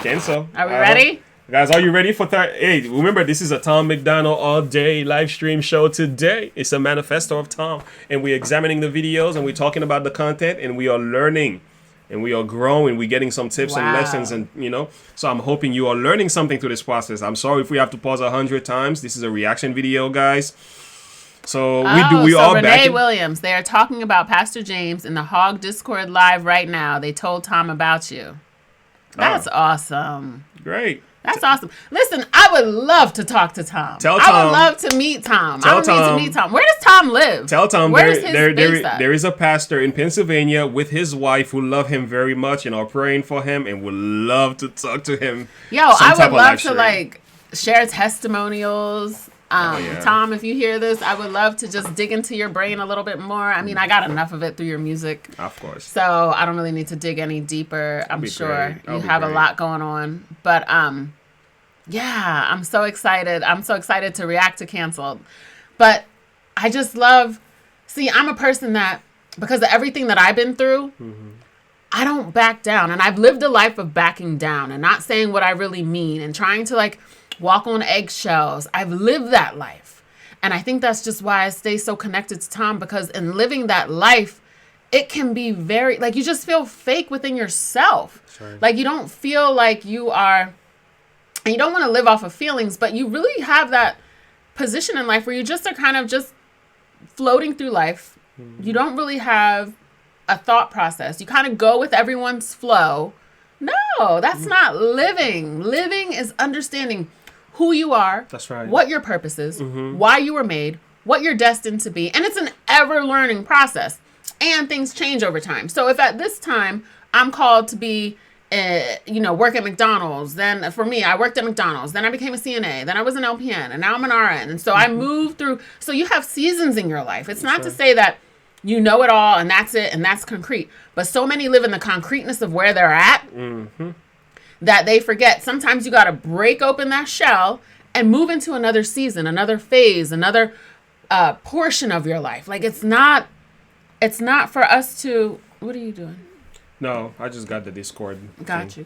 Cancel. Are we ready? Guys, are you ready for Hey, remember, this is a Tom MacDonald all day live stream show today. It's a manifesto of Tom. And we're examining the videos and we're talking about the content and we are learning. And we are growing. We're getting some tips and lessons and, So I'm hoping you are learning something through this process. I'm sorry if we have to pause 100 times. This is a reaction video, guys. So we all back. Renee Williams, they are talking about Pastor James in the Hog Discord live right now. They told Tom about you. That's awesome. Great. That's awesome. Listen, I would love to talk to Tom. Tell Tom. I would love to meet Tom. I would need to meet Tom. Where does Tom live? Tell Tom there is a pastor in Pennsylvania with his wife who love him very much and are praying for him and would love to talk to him. I would love to share testimonials. Tom, if you hear this, I would love to just dig into your brain a little bit more. I mean, I got enough of it through your music. Of course. So I don't really need to dig any deeper. I'm sure you have a lot going on. But I'm so excited. I'm so excited to react to Canceled. But I just love, I'm a person that, because of everything that I've been through, I don't back down. And I've lived a life of backing down and not saying what I really mean and trying to walk on eggshells. I've lived that life. And I think that's just why I stay so connected to Tom, because in living that life, it can be very, you just feel fake within yourself. Right. You don't feel like you are, and you don't want to live off of feelings, but you really have that position in life where you just are kind of just floating through life. You don't really have a thought process. You kind of go with everyone's flow. No, that's not living. Living is understanding who you are, that's right, what your purpose is, why you were made, what you're destined to be. And it's an ever-learning process. And things change over time. So if at this time I'm called to be, work at McDonald's, then for me, I worked at McDonald's. Then I became a CNA. Then I was an LPN. And now I'm an RN. And so I moved through. So you have seasons in your life. It's not to say that you know it all and that's it and that's concrete. But so many live in the concreteness of where they're at that they forget. Sometimes you got to break open that shell and move into another season, another phase, another portion of your life. It's not for us to, what are you doing? No, I just got the Discord. Got you.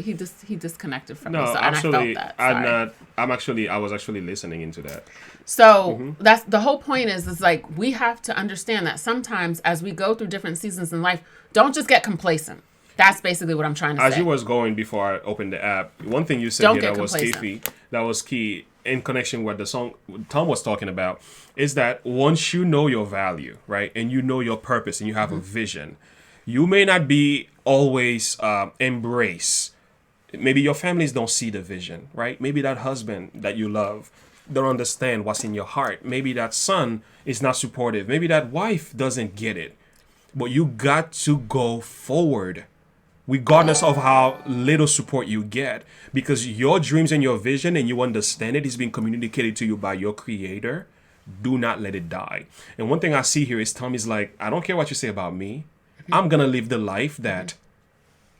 He disconnected from me. No, So, actually, and I felt that. Sorry. I was actually listening into that. So that's the whole point is we have to understand that sometimes as we go through different seasons in life, don't just get complacent. That's basically what I'm trying to say. As you was going before I opened the app, one thing you said here that was key in connection with the song Tom was talking about is that once you know your value, right, and you know your purpose and you have a vision, you may not be always embrace. Maybe your families don't see the vision, right? Maybe that husband that you love don't understand what's in your heart. Maybe that son is not supportive. Maybe that wife doesn't get it. But you got to go forward, regardless of how little support you get, because your dreams and your vision and you understand it is being communicated to you by your creator. Do not let it die. And one thing I see here is Tom is I don't care what you say about me. I'm going to live the life that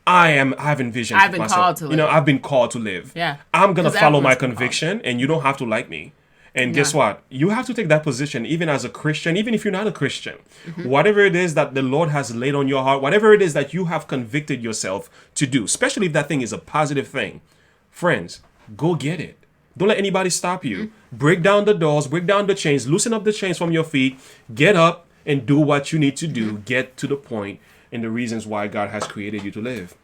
I've envisioned I've been myself. called to live. I've been called to live. Yeah. I'm going to follow my conviction and you don't have to like me. And guess what? You have to take that position even as a Christian, even if you're not a Christian. Whatever it is that the Lord has laid on your heart, whatever it is that you have convicted yourself to do, especially if that thing is a positive thing, friends, go get it. Don't let anybody stop you. Break down the doors, break down the chains, loosen up the chains from your feet, get up and do what you need to do. Get to the point and the reasons why God has created you to live.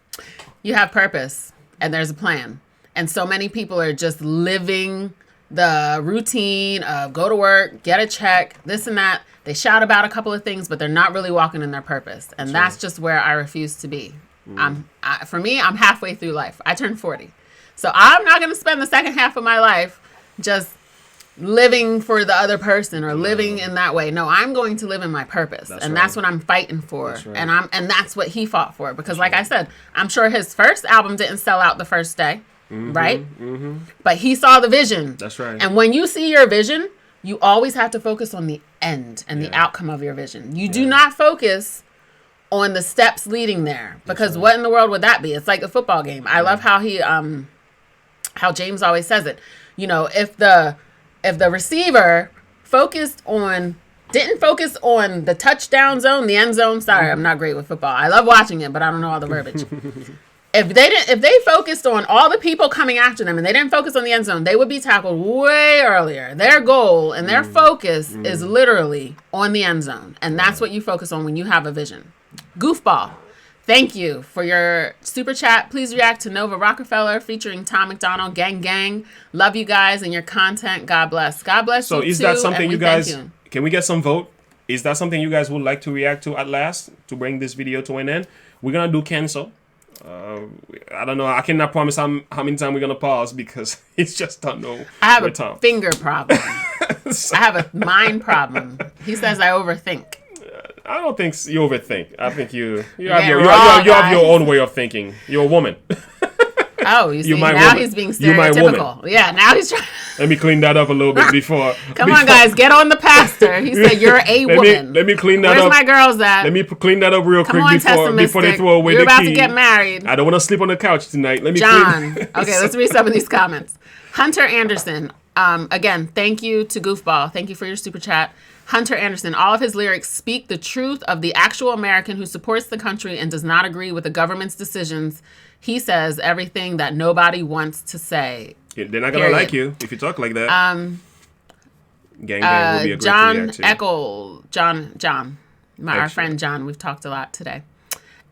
You have purpose and there's a plan. And so many people are just living the routine of go to work, get a check, this and that. They shout about a couple of things, but they're not really walking in their purpose. And that's just where I refuse to be. For me, I'm halfway through life. I turned 40. So I'm not going to spend the second half of my life just living for the other person or living in that way. No, I'm going to live in my purpose. That's what I'm fighting for. Right. And that's what he fought for. Because I said, I'm sure his first album didn't sell out the first day. Right? But he saw the vision. That's right. And when you see your vision, you always have to focus on the end and the outcome of your vision. You do not focus on the steps leading there, because what in the world would that be? It's like a football game. I love how how James always says it. If the receiver didn't focus on the touchdown zone, the end zone. Sorry, I'm not great with football. I love watching it, but I don't know all the verbiage. if they focused on all the people coming after them and they didn't focus on the end zone, they would be tackled way earlier. Their goal and their focus is literally on the end zone. And that's what you focus on when you have a vision. Goofball. Thank you for your super chat. Please react to Nova Rockefeller featuring Tom MacDonald. Gang, gang. Love you guys and your content. God bless. God bless you. So is that something you guys, can we get some vote? Is that something you guys would like to react to at last to bring this video to an end? We're going to do cancel. I don't know. I cannot promise how many times we're going to pause because it's just don't know. I have a finger problem. I have a mind problem. He says I overthink. I don't think you overthink. I think you have your own way of thinking. You're a woman. Oh, you see, now he's being stereotypical. Yeah, now he's trying. Let me clean that up a little bit before. Come on, guys, get on the pastor. He said you're a woman. Let me clean that up. Where's my girls at? Let me clean that up real quick before they throw away the key. You're about to get married. I don't want to sleep on the couch tonight. Let me Okay, let's read some of these comments. Hunter Anderson. Again, thank you to Goofball. Thank you for your super chat. Hunter Anderson, all of his lyrics speak the truth of the actual American who supports the country and does not agree with the government's decisions. He says everything that nobody wants to say. Yeah, they're not going to like you if you talk like that. Gang will be a great John Eckel, John, our friend John, we've talked a lot today.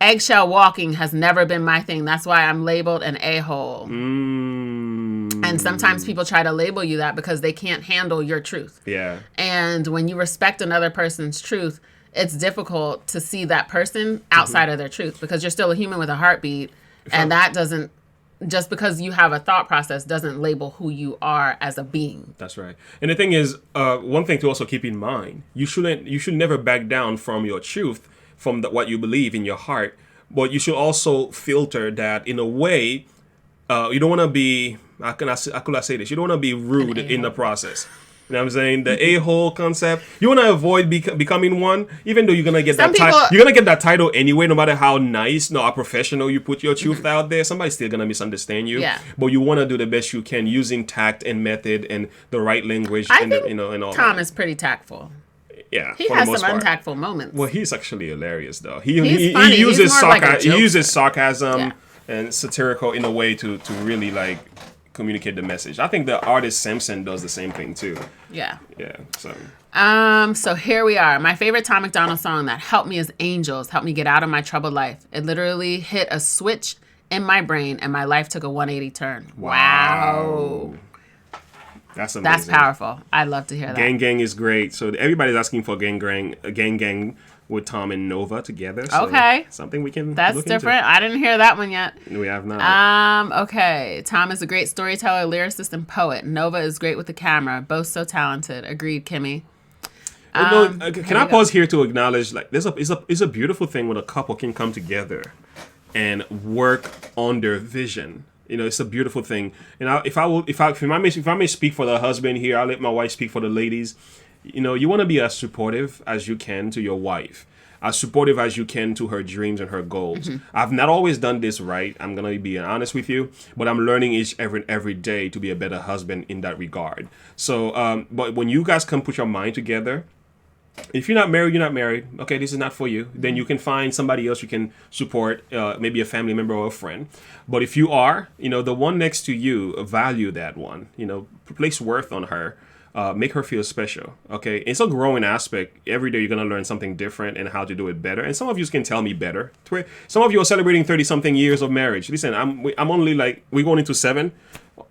Eggshell walking has never been my thing. That's why I'm labeled an a-hole. And sometimes people try to label you that because they can't handle your truth. Yeah. And when you respect another person's truth, it's difficult to see that person outside of their truth because you're still a human with a heartbeat. And that doesn't, just because you have a thought process doesn't label who you are as a being. That's right. And the thing is, one thing to also keep in mind, you should never back down from your truth, from what you believe in your heart. But you should also filter that in a way. You don't want to be, how could I say this? You don't want to be rude in the process. You know what I'm saying? The a-hole concept. You want to avoid becoming one, even though you're gonna get you're gonna get that title anyway. No matter how nice, how professional you put your truth out there, somebody's still gonna misunderstand you. Yeah. But you want to do the best you can using tact and method and the right language. I think Tom is pretty tactful. Yeah, he has some untactful moments. Well, he's actually hilarious though. He uses sarcasm and satirical in a way to really like communicate the message. I think the artist Simpson does the same thing too. Yeah. Yeah. So here we are. My favorite Tom MacDonald song that helped me is Angels, helped me get out of my troubled life. It literally hit a switch in my brain and my life took a 180 turn. Wow. That's amazing. That's powerful. I'd love to hear that. Gang Gang is great. So everybody's asking for Gang Gang with Tom and Nova together. So okay. Something we can That's look different. Into. I didn't hear that one yet. We have not. Okay. Tom is a great storyteller, lyricist, and poet. Nova is great with the camera. Both so talented. Agreed, Kimmy. Can I pause here to acknowledge like it's a beautiful thing when a couple can come together and work on their vision. You know, it's a beautiful thing. And if I may speak for the husband here, I'll let my wife speak for the ladies. You know, you want to be as supportive as you can to your wife, as supportive as you can to her dreams and her goals. I've not always done this right. I'm going to be honest with you, but I'm learning every day to be a better husband in that regard. So, but when you guys can put your mind together, if you're not married, you're not married. Okay, this is not for you. Then you can find somebody else you can support, maybe a family member or a friend. But if you are, the one next to you, value that one. Place worth on her. Make her feel special. Okay, it's a growing aspect. Every day you're gonna learn something different and how to do it better. And some of you can tell me better. Some of you are celebrating 30-something years of marriage. Listen, I'm only we're going into 7,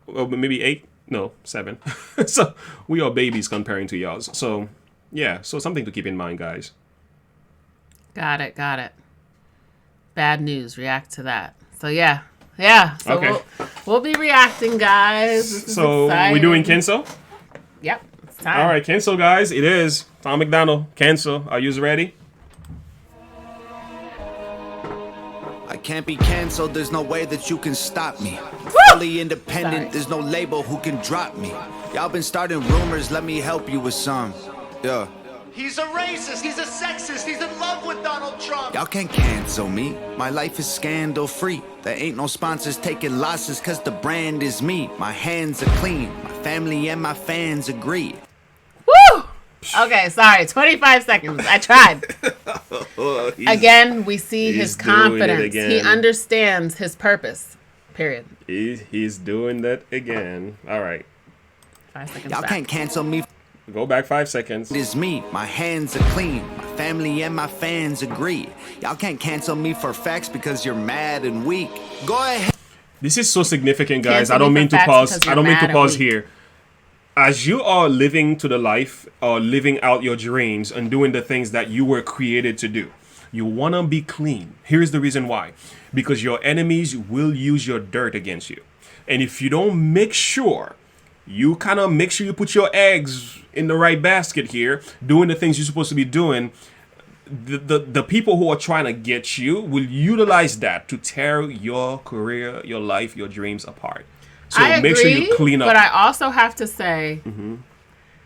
or maybe 8. No, 7. So we are babies comparing to y'all. So. Yeah, so something to keep in mind, guys. Got it. Bad news. React to that. So, yeah. So okay. We'll be reacting, guys. So, we're doing cancel? Yep. It's time. All right, cancel, guys. It is. Tom MacDonald, cancel. Are you ready? I can't be canceled. There's no way that you can stop me. Fully independent. There's no label who can drop me. Y'all been starting rumors. Let me help you with some. Yeah. He's a racist, he's a sexist, he's in love with Donald Trump. Y'all can't cancel me. My life is scandal free. There ain't no sponsors taking losses cause the brand is me. My hands are clean. My family and my fans agree. Woo! Okay, sorry. 25 seconds. I tried. Again, we see his confidence. He understands his purpose. Period. He's doing that again. All right. 5 seconds. Y'all can't cancel me. Go back 5 seconds. It is me. My hands are clean. My family and my fans agree. Y'all can't cancel me for facts because you're mad and weak. Go ahead. This is so significant, guys. I don't mean to pause. I don't mean to pause here. As you are living to the life or living out your dreams and doing the things that you were created to do, you want to be clean. Here's the reason why. Because your enemies will use your dirt against you. And if you don't make sure, you kind of make sure you put your eggs in the right basket here, doing the things you're supposed to be doing, the people who are trying to get you will utilize that to tear your career, your life, your dreams apart. So I make agree, sure you clean up. But I also have to say,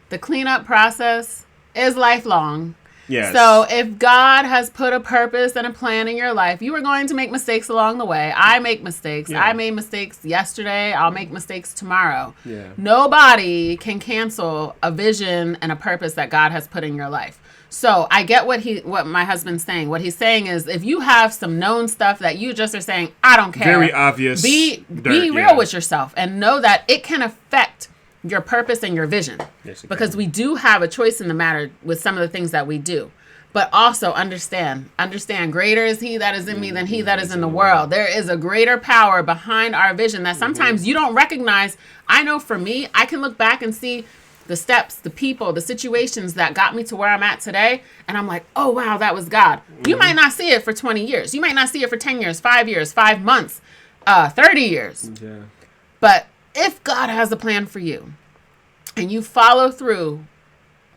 the cleanup process is lifelong. Yes. So if God has put a purpose and a plan in your life, you are going to make mistakes along the way. I make mistakes. Yeah. I made mistakes yesterday. I'll make mistakes tomorrow. Yeah. Nobody can cancel a vision and a purpose that God has put in your life. So I get what my husband's saying. What he's saying is, if you have some known stuff that you just are saying, I don't care. Very obvious. Be real with yourself and know that it can affect your purpose and your vision. Yes, because we do have a choice in the matter with some of the things that we do. But also understand, greater is he that is in me than he that is in the world. There is a greater power behind our vision that sometimes you don't recognize. I know for me, I can look back and see the steps, the people, the situations that got me to where I'm at today. And I'm like, oh, wow, that was God. You might not see it for 20 years. You might not see it for 10 years, 5 years, 5 months, 30 years. Yeah. But if God has a plan for you and you follow through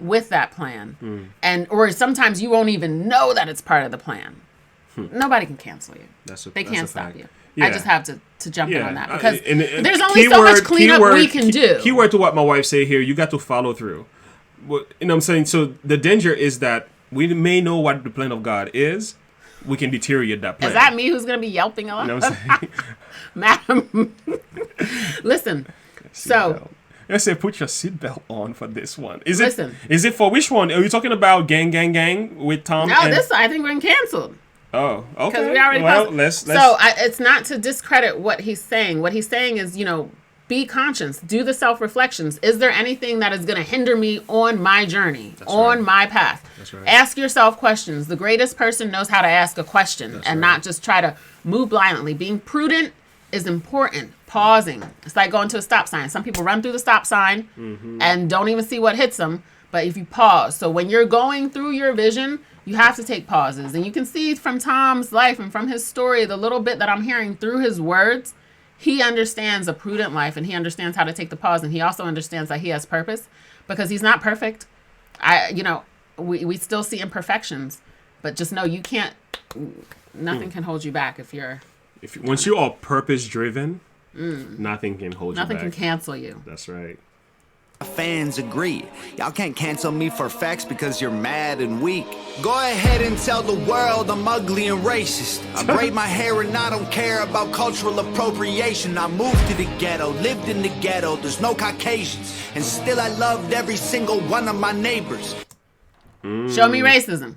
with that plan, or sometimes you won't even know that it's part of the plan, nobody can cancel you. They can't stop you. Yeah. I just have to jump in on that because there's only so much cleanup we can do. Keyword to what my wife say here, you got to follow through. You know what I'm saying? So the danger is that we may know what the plan of God is. We can deteriorate that plan. Is that me who's going to be yelping a lot? You know what I'm saying? Madam, listen. So I say put your seatbelt on for this one. Is it for which one? Are you talking about Gang with Tom? No, this I think we're canceled. Oh, okay. Because we already let's. So it's not to discredit what he's saying. What he's saying is, be conscious. Do the self-reflections. Is there anything that is going to hinder me on my journey, my path? That's right. Ask yourself questions. The greatest person knows how to ask a question not just try to move blindly. Being prudent is important. Pausing. It's like going to a stop sign. Some people run through the stop sign and don't even see what hits them. But if you pause, so when you're going through your vision, you have to take pauses. And you can see from Tom's life and from his story, the little bit that I'm hearing through his words, he understands a prudent life and he understands how to take the pause. And he also understands that he has purpose because he's not perfect. We still see imperfections, but just know you can't, nothing can hold you back once you are purpose driven, nothing can hold you back. Nothing can cancel you. That's right. Fans agree. Y'all can't cancel me for facts because you're mad and weak. Go ahead and tell the world I'm ugly and racist. I braid my hair and I don't care about cultural appropriation. I moved to the ghetto, lived in the ghetto, there's no Caucasians. And still I loved every single one of my neighbors. Show me racism.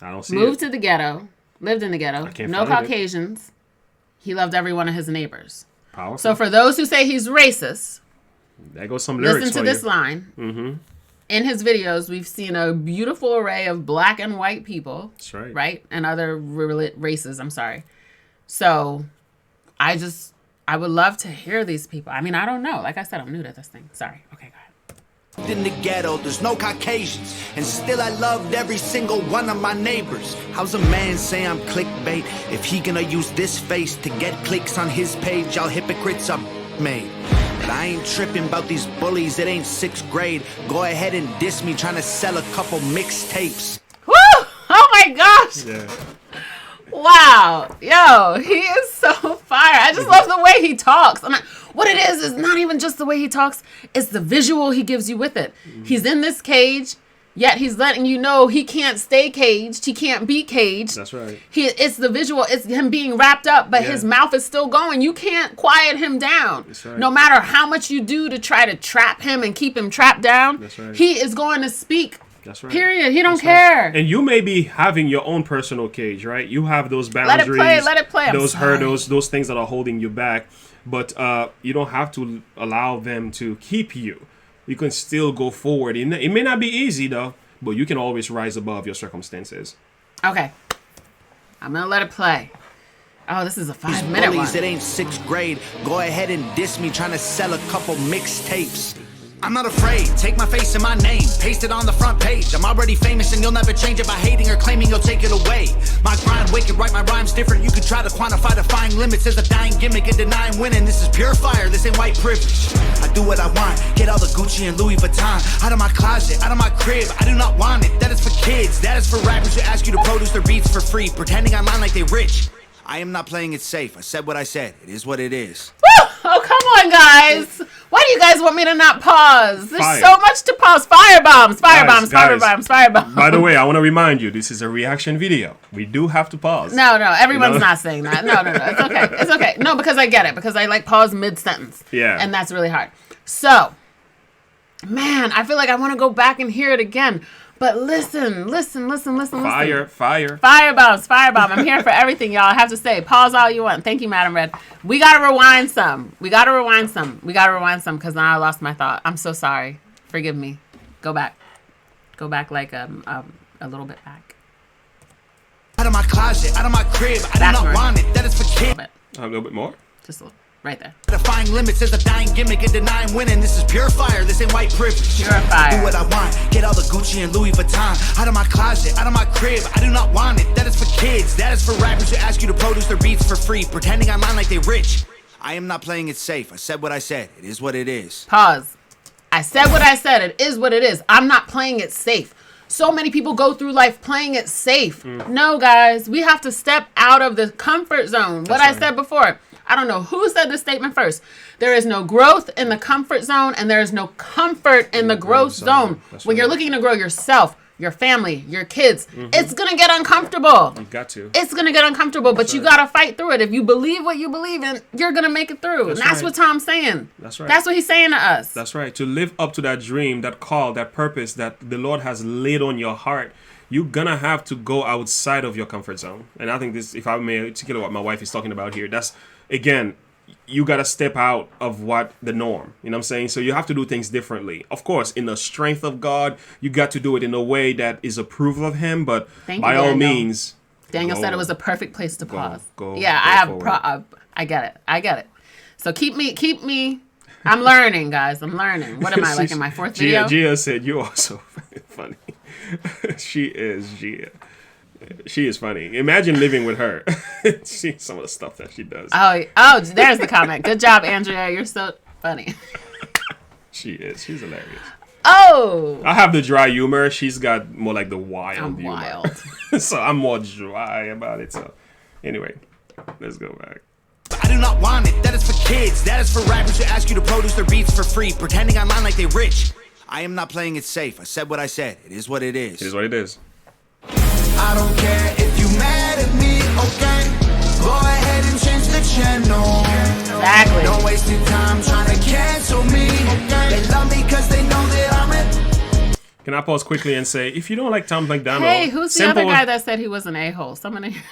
I don't see Moved to the ghetto, lived in the ghetto, no Caucasians. He loved every one of his neighbors. Powerful. So for those who say he's racist, there goes some lyrics. Listen to this line. In his videos, we've seen a beautiful array of black and white people. That's right. Right? And other races, I'm sorry. So I would love to hear these people. I mean, I don't know. Like I said, I'm new to this thing. Sorry. Okay, go ahead. In the ghetto, there's no Caucasians. And still I loved every single one of my neighbors. How's a man say I'm clickbait if he gonna use this face to get clicks on his page? Y'all hypocrites are made. But I ain't tripping about these bullies, it ain't 6th grade. Go ahead and diss me trying to sell a couple mixtapes. Woo! Oh my gosh! Yeah. Wow. Yo, he is so fire. I just love the way he talks. What it is not even just the way he talks, it's the visual he gives you with it. He's in this cage. Yet he's letting you know he can't stay caged. He can't be caged. That's right. It's the visual. It's him being wrapped up, but his mouth is still going. You can't quiet him down. That's right. No matter how much you do to try to trap him and keep him trapped down, that's right. He is going to speak. That's right. Period. He don't care. Right. And you may be having your own personal cage, right? You have those boundaries. Let it play. Those hurdles, those things that are holding you back. But you don't have to allow them to keep you. You can still go forward. It may not be easy, though, but you can always rise above your circumstances. Okay. I'm going to let it play. Oh, this is a 5-minute one. It ain't 6th grade. Go ahead and diss me trying to sell a couple mixtapes. I'm not afraid, take my face and my name, paste it on the front page. I'm already famous and you'll never change it by hating or claiming you'll take it away. My grind wicked, write my rhymes different. You can try to quantify defying limits. There's a dying gimmick and denying winning. This is pure fire, this ain't white privilege. I do what I want, get all the Gucci and Louis Vuitton out of my closet, out of my crib. I do not want it, that is for kids. That is for rappers who ask you to produce their beats for free, pretending online like they rich. I am not playing it safe. I said what I said. It is what it is. Woo! Oh, come on, guys. Why do you guys want me to not pause? There's so much to pause. Firebombs. By the way, I want to remind you, this is a reaction video. We do have to pause. No, everyone's not saying that. No. It's okay. It's okay. No, because I get it. Because I pause mid-sentence. Yeah. And that's really hard. So, man, I feel like I want to go back and hear it again. But listen. Fire. Firebomb. I'm here for everything, y'all. I have to say, pause all you want. Thank you, Madam Red. We got to rewind some because now I lost my thought. I'm so sorry. Forgive me. Go back like a little bit back. Out of my closet, out of my crib. I do not want it. That is for kids. A little bit more. Just a little. Right there. Defying limits is a dying gimmick and denying winning. This is pure fire. This ain't white privilege. Pure fire. I do what I want. Get all the Gucci and Louis Vuitton out of my closet, out of my crib. I do not want it. That is for kids. That is for rappers who ask you to produce their beats for free, pretending online like they rich. I am not playing it safe. I said what I said. It is what it is. Pause. I said what I said. It is what it is. I'm not playing it safe. So many people go through life playing it safe. No, guys. We have to step out of the comfort zone. What I said before. I don't know who said this statement first. There is no growth in the comfort zone, and there is no comfort in the growth zone. When you're looking to grow yourself, your family, your kids, it's going to get uncomfortable. You got to. It's going to get uncomfortable, but you got to fight through it. If you believe what you believe in, you're going to make it through. And that's what Tom's saying. That's right. That's what he's saying to us. That's right. To live up to that dream, that call, that purpose that the Lord has laid on your heart, you're going to have to go outside of your comfort zone. And I think this, if I may articulate what my wife is talking about here, that's, again, you got to step out of what the norm, you know what I'm saying? So you have to do things differently. Of course, in the strength of God, you got to do it in a way that is approval of him, but by all means. Daniel said it was a perfect place to pause. I get it. So keep me. I'm learning, guys. I'm learning. What am I, like in my 4th video? Gia said you're also funny. She is Gia. She is funny. Imagine living with her. See some of the stuff that she does. Oh, there's the comment. Good job, Andrea. You're so funny. She is. She's hilarious. Oh. I have the dry humor. She's got more like the wild I'm humor. Wild. So I'm more dry about it. So anyway, let's go back. I do not want it. That is for kids. That is for rappers who ask you to produce their beats for free, pretending online like they rich. I am not playing it safe. I said what I said. It is what it is. It is what it is. I don't care if you mad at me, okay? Go ahead and change the channel. Exactly. Don't waste your time trying to cancel me, okay? They love me because they know that I'm it. Can I pause quickly and say, if you don't like Tom MacDonald... Hey, who's the other guy that said he was an a-hole? Someone in here.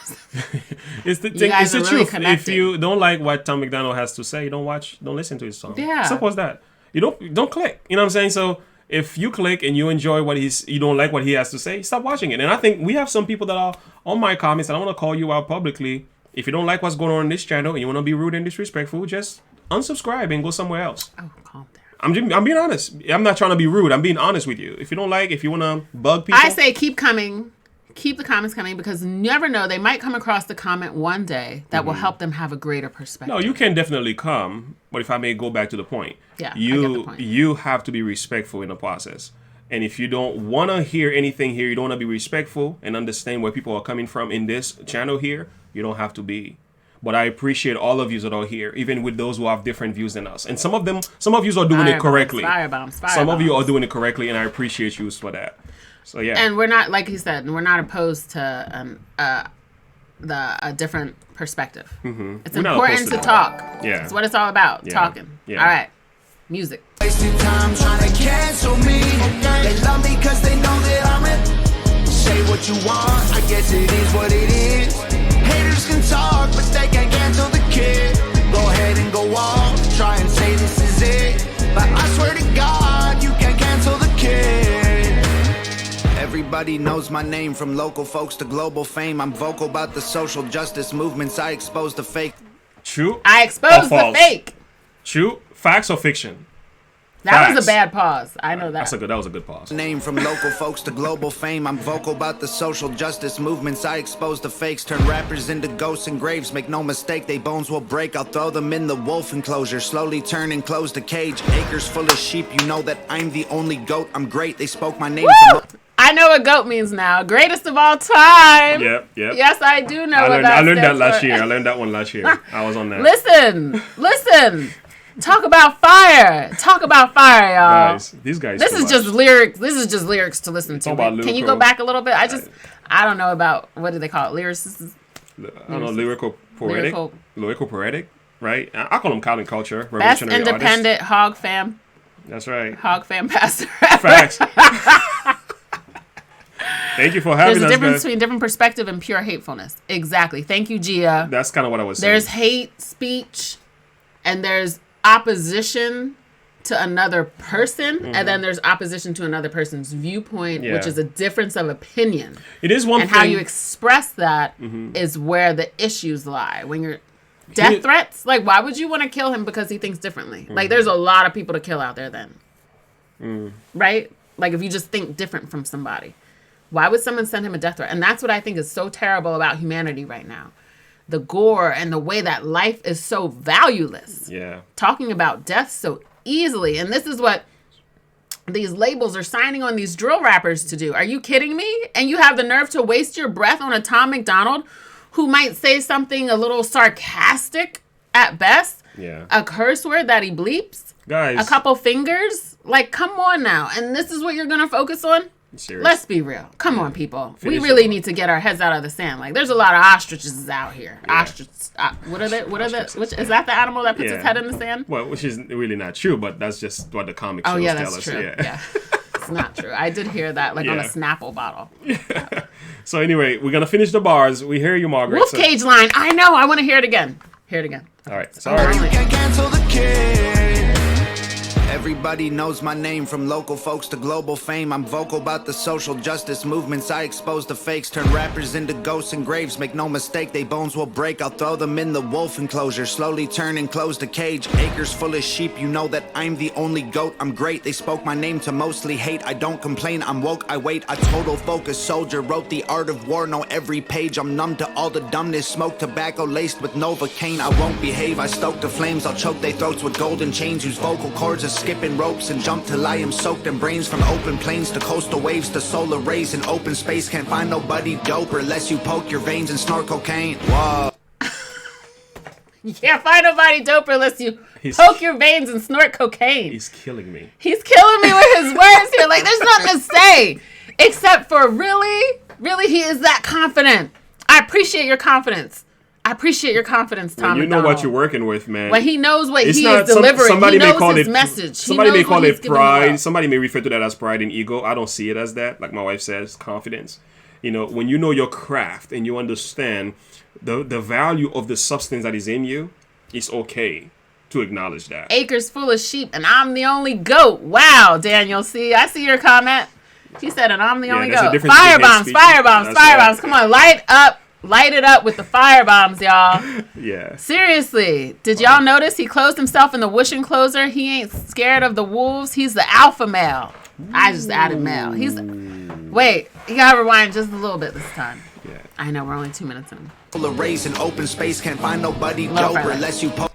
It's the thing. It's the really truth. Connected. If you don't like what Tom MacDonald has to say, don't listen to his song. Yeah. Simple as that. You don't click. You know what I'm saying? So if you click and you enjoy you don't like what he has to say, stop watching it. And I think we have some people that are on my comments, and I want to call you out publicly. If you don't like what's going on in this channel and you want to be rude and disrespectful, just unsubscribe and go somewhere else. Oh, calm down. I'm being honest. I'm not trying to be rude. I'm being honest with you. If you don't like, if you want to bug people, I say keep coming. Keep the comments coming, because you never know, they might come across the comment one day that will help them have a greater perspective. No, you can definitely come, but if I may go back to the point, I get the point. You have to be respectful in the process. And if you don't want to hear anything here, you don't want to be respectful and understand where people are coming from in this channel here, you don't have to be. But I appreciate all of you that are here, even with those who have different views than us. And some of you are doing it correctly. Firebombs. Some of you are doing it correctly, and I appreciate you for that. So yeah, and we're not, like he said, we're not opposed to a different perspective. Mm-hmm. It's important to talk. Yeah, it's what it's all about. Talking. Yeah. All right, music. Wasting time trying to cancel me. They love me because they know that I'm it. Say what you want, I guess it is what it is. Haters can talk, but they can't cancel the kid. Go ahead and go on, try and say this is it. But I swear to God, you can't cancel the kid. Everybody knows my name, from local folks to global fame. I'm vocal about the social justice movements. I expose the fake. True. I expose the fake. True. Facts or fiction? That was a bad pause. I know that. That was a good pause. Name from local folks to global fame. I'm vocal about the social justice movements. I expose the fakes, turn rappers into ghosts and graves. Make no mistake, they bones will break. I'll throw them in the wolf enclosure. Slowly turn and close the cage. Acres full of sheep, you know that I'm the only goat. I'm great, they spoke my name. I know what GOAT means now. Greatest of all time. Yep. Yes, I do know what that I learned that last for. year. I learned that one last year. I was on that. Listen. Talk about fire, y'all. Guys, these guys. This is just lyrics. This is just lyrics to listen to. Can you go back a little bit? I don't know about, what do they call it? Lyricists. I don't know, lyrical poetic, right? I call them counting culture. Best independent artist. Hog fam. That's right. Hog fam pastor. Facts. Thank you for having us. There's a difference between different perspective and pure hatefulness. Exactly. Thank you, Gia. That's kind of what I was saying. There's hate speech, and there's opposition to another person, and then there's opposition to another person's viewpoint, which is a difference of opinion. It is one and thing. How you express that is where the issues lie. When you're death threats, like, why would you want to kill him because he thinks differently? Like, there's a lot of people to kill out there then. Right? Like, if you just think different from somebody. Why would someone send him a death threat? And that's what I think is so terrible about humanity right now. The gore and the way that life is so valueless. Yeah. Talking about death so easily. And this is what these labels are signing on these drill rappers to do. Are you kidding me? And you have the nerve to waste your breath on a Tom MacDonald who might say something a little sarcastic at best. Yeah. A curse word that he bleeps. Guys. A couple fingers. Like, come on now. And this is what you're going to focus on? Serious. Let's be real. Come on, people. We really need to get our heads out of the sand. Like, there's a lot of ostriches out here. Yeah. Ostriches. What are they? Which is that the animal that puts its head in the sand? Well, which is really not true, but that's just what the comic shows tell us. True. Yeah. It's not true. I did hear that, like on a Snapple bottle. Yeah. So anyway, we're gonna finish the bars. We hear you, Margaret. Wolf Cage line. I know. I want to hear it again. Hear it again. All right. Sorry. You can't cancel the kid. Everybody knows my name, from local folks to global fame. I'm vocal about the social justice movements. I expose the fakes, turn rappers into ghosts and graves. Make no mistake, they bones will break. I'll throw them in the wolf enclosure. Slowly turn and close the cage. Acres full of sheep, you know that I'm the only goat. I'm great, they spoke my name to mostly hate. I don't complain, I'm woke, I wait. A total focus soldier, wrote the art of war. Know every page, I'm numb to all the dumbness. Smoke tobacco laced with Novocaine. I won't behave, I stoke the flames. I'll choke their throats with golden chains. Use vocal cords as skipping ropes and jump till I am soaked in brains. From open plains to coastal waves to solar rays in open space. Can't find nobody doper unless you poke your veins and snort cocaine. Whoa. You can't find nobody doper unless you poke your veins and snort cocaine. He's killing me. He's killing me with his words here. Like, there's nothing to say except for really he is that confident. I appreciate your confidence. Tom MacDonald. You know what you're working with, man. When he knows what he is delivering, he knows his message. Somebody may call it pride. Somebody may refer to that as pride and ego. I don't see it as that. Like my wife says, confidence. You know, when you know your craft and you understand the value of the substance that is in you, it's okay to acknowledge that. Acres full of sheep, and I'm the only goat. Wow, Daniel. I see your comment. He said, and I'm the only goat. Firebombs. Right. Come on, light it up with the firebombs, y'all. Yeah. Seriously. Did y'all notice he closed himself in the whoosh enclosure? He ain't scared of the wolves. He's the alpha male. I just added male. Wait, you gotta rewind just a little bit this time. Yeah. I know, we're only 2 minutes in. Full of rays in open space, can't find nobody doper unless you poke.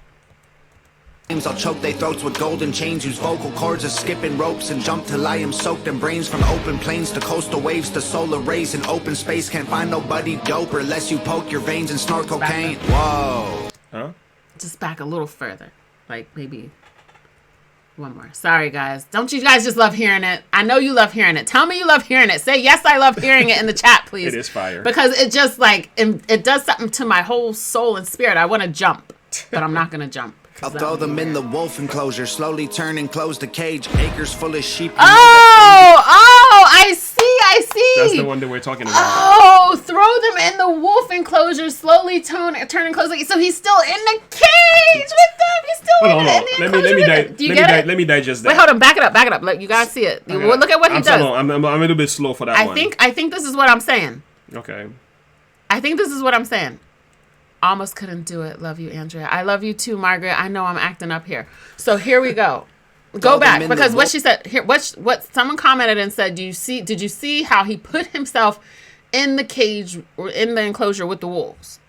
I'll choke their throats with golden chains. Use vocal cords as skipping ropes and jump till I am soaked in brains. From open plains to coastal waves to solar rays in open space. Can't find nobody doper unless you poke your veins and snort cocaine. Whoa. Huh? Just back a little further. Like maybe One more. Sorry, guys. Don't you guys just love hearing it? I know you love hearing it. Tell me you love hearing it. Say, yes, I love hearing it in the chat, please. It is fire. Because it just, like, it does something to my whole soul and spirit. I want to jump, but I'm not going to jump. I'll throw them in the wolf enclosure, slowly turn and close the cage. Acres full of sheep. I see. That's the one that we're talking about. Oh, throw them in the wolf enclosure, slowly turn and close. So he's still in the cage with them. He's still in the enclosure. Let me digest that. Wait, hold on. Back it up. Look, you gotta see it. Look at what he does. I'm a little bit slow for that one. I think this is what I'm saying. Okay. I think this is what I'm saying. Almost couldn't do it. Love you, Andrea. I love you too, Margaret. I know I'm acting up here. So here we go. Go back, because what she said here, what someone commented and said, did you see how he put himself in the cage or in the enclosure with the wolves?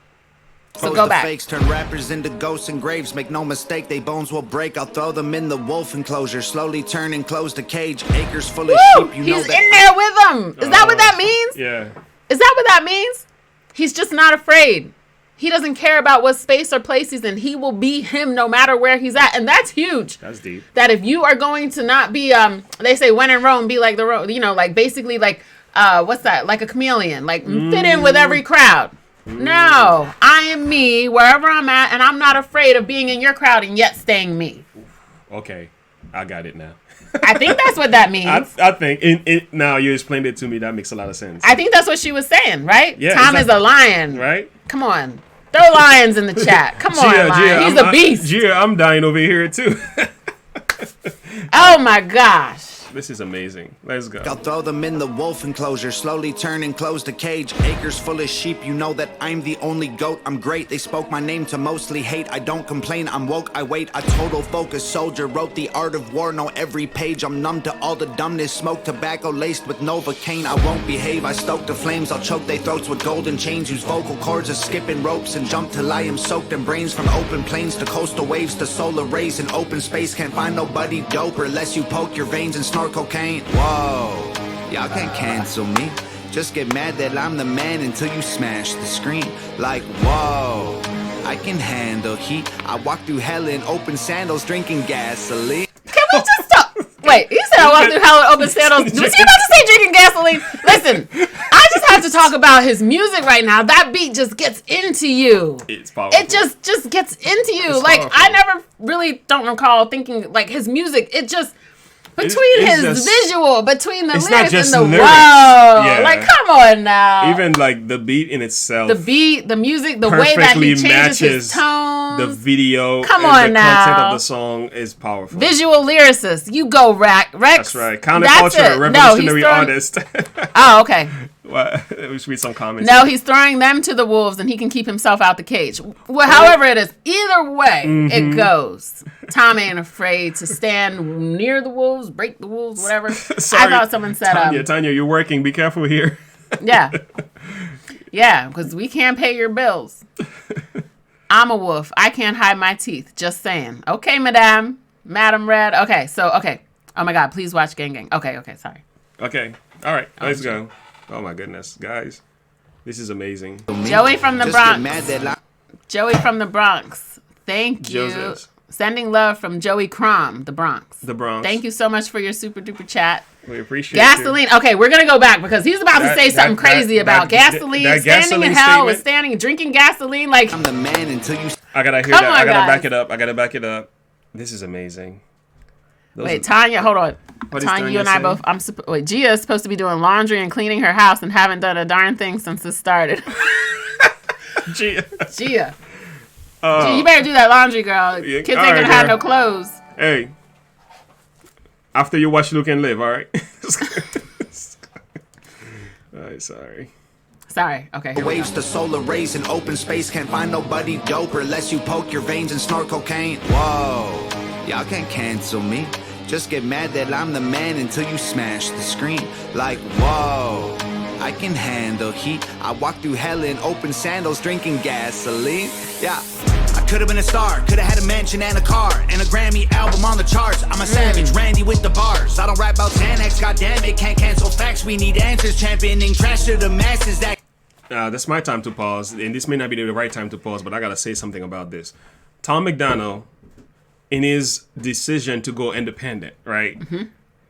So go back. Fakes turn rappers into ghosts and graves. Make no mistake, they bones will break. I'll throw them in the wolf enclosure, slowly turn and close the cage. Acres full of sheep. He's in there with them. Is that what that means? Yeah. Is that what that means? He's just not afraid. He doesn't care about what space or place he's in. He will be him no matter where he's at. And that's huge. That's deep. That if you are going to not be, they say when in Rome, be like the Rome, like basically like, what's that? Like a chameleon, like fit in with every crowd. No, I am me wherever I'm at. And I'm not afraid of being in your crowd and yet staying me. Okay. I got it now. I think that's what that means. I think now you explained it to me. That makes a lot of sense. I think that's what she was saying, right? Yeah, Tom is a lion. Right? Come on. Throw lions in the chat. Come on, lion. He's a beast. Gia, I'm dying over here too. Oh my gosh. This is amazing. Let's go. I'll throw them in the wolf enclosure, slowly turn and close the cage. Acres full of sheep, you know that I'm the only goat. I'm great, they spoke my name to mostly hate. I don't complain, I'm woke, I wait. A total focus soldier, wrote the art of war, know every page. I'm numb to all the dumbness, smoke tobacco laced with Novocaine. I won't behave, I stoke the flames. I'll choke their throats with golden chains. Use vocal cords as skipping ropes and jump till I am soaked in brains. From open plains to coastal waves to solar rays in open space. Can't find nobody doper unless you poke your veins and snort cocaine. Whoa, y'all can't cancel me. Just get mad that I'm the man until you smash the screen. Like, whoa, I can handle heat. I walk through hell in open sandals drinking gasoline. Can we just stop? Wait, you said I walk through hell in open sandals. Was you about to say drinking gasoline? Listen, I just have to talk about his music right now. That beat just gets into you. It's powerful. It just gets into you. It's like, powerful. I never really don't recall thinking, like, his music, it just... Between his visual, between the lyrics and the lyrics. Whoa. Yeah. Like, come on now. Even like the beat in itself. The beat, the music, the way that he changes his tones. The video. Come and on the now. content of the song is powerful. Visual lyricist. You go, Rex. That's right. Counterculture, revolutionary artist. Oh, okay. We should read some comments. No, he's throwing them to the wolves and he can keep himself out the cage. Well, however it is, either way it goes. Tom ain't afraid to stand near the wolves, break the wolves, whatever. Sorry, I thought someone said... Tanya, you're working. Be careful here. Yeah. Yeah, because we can't pay your bills. I'm a wolf. I can't hide my teeth. Just saying. Okay, Madame Red. Okay, so, okay. Oh, my God. Please watch Gang Gang. Okay, sorry. Okay. All right. Let's go. Oh, my goodness. Guys, this is amazing. Joey from the Bronx. Joey from the Bronx. Thank you. Joseph. Sending love from Joey Crom, the Bronx. The Bronx. Thank you so much for your super duper chat. We appreciate gasoline. You. Okay, we're gonna go back because he's about to say something crazy about gasoline. Standing gasoline in hell statement. with standing, drinking gasoline. Like, I'm the man until you. I gotta hear that. I gotta back it up. This is amazing. Wait, Tanya, hold on. Tanya, you and I both. Wait, Gia is supposed to be doing laundry and cleaning her house and haven't done a darn thing since it started. Gia. Gia, you better do that laundry, girl. Kids ain't gonna have no clothes. Hey, after you watch Luke and Live, all right? All right, sorry. Okay. Waves to solar rays in open space. Can't find nobody doper unless you poke your veins and snort cocaine. Whoa, y'all can't cancel me. Just get mad that I'm the man until you smash the screen. Like, whoa, I can handle heat. I walk through hell in open sandals drinking gasoline. Yeah, I could have been a star, could have had a mansion and a car and a Grammy album on the charts. I'm a savage, Randy with the bars. I don't rap about Xanax, goddamn it, can't cancel facts. We need answers, championing trash to the masses. That's my time to pause, and this may not be the right time to pause, but I gotta say something about this. Tom MacDonald in his decision to go independent, right?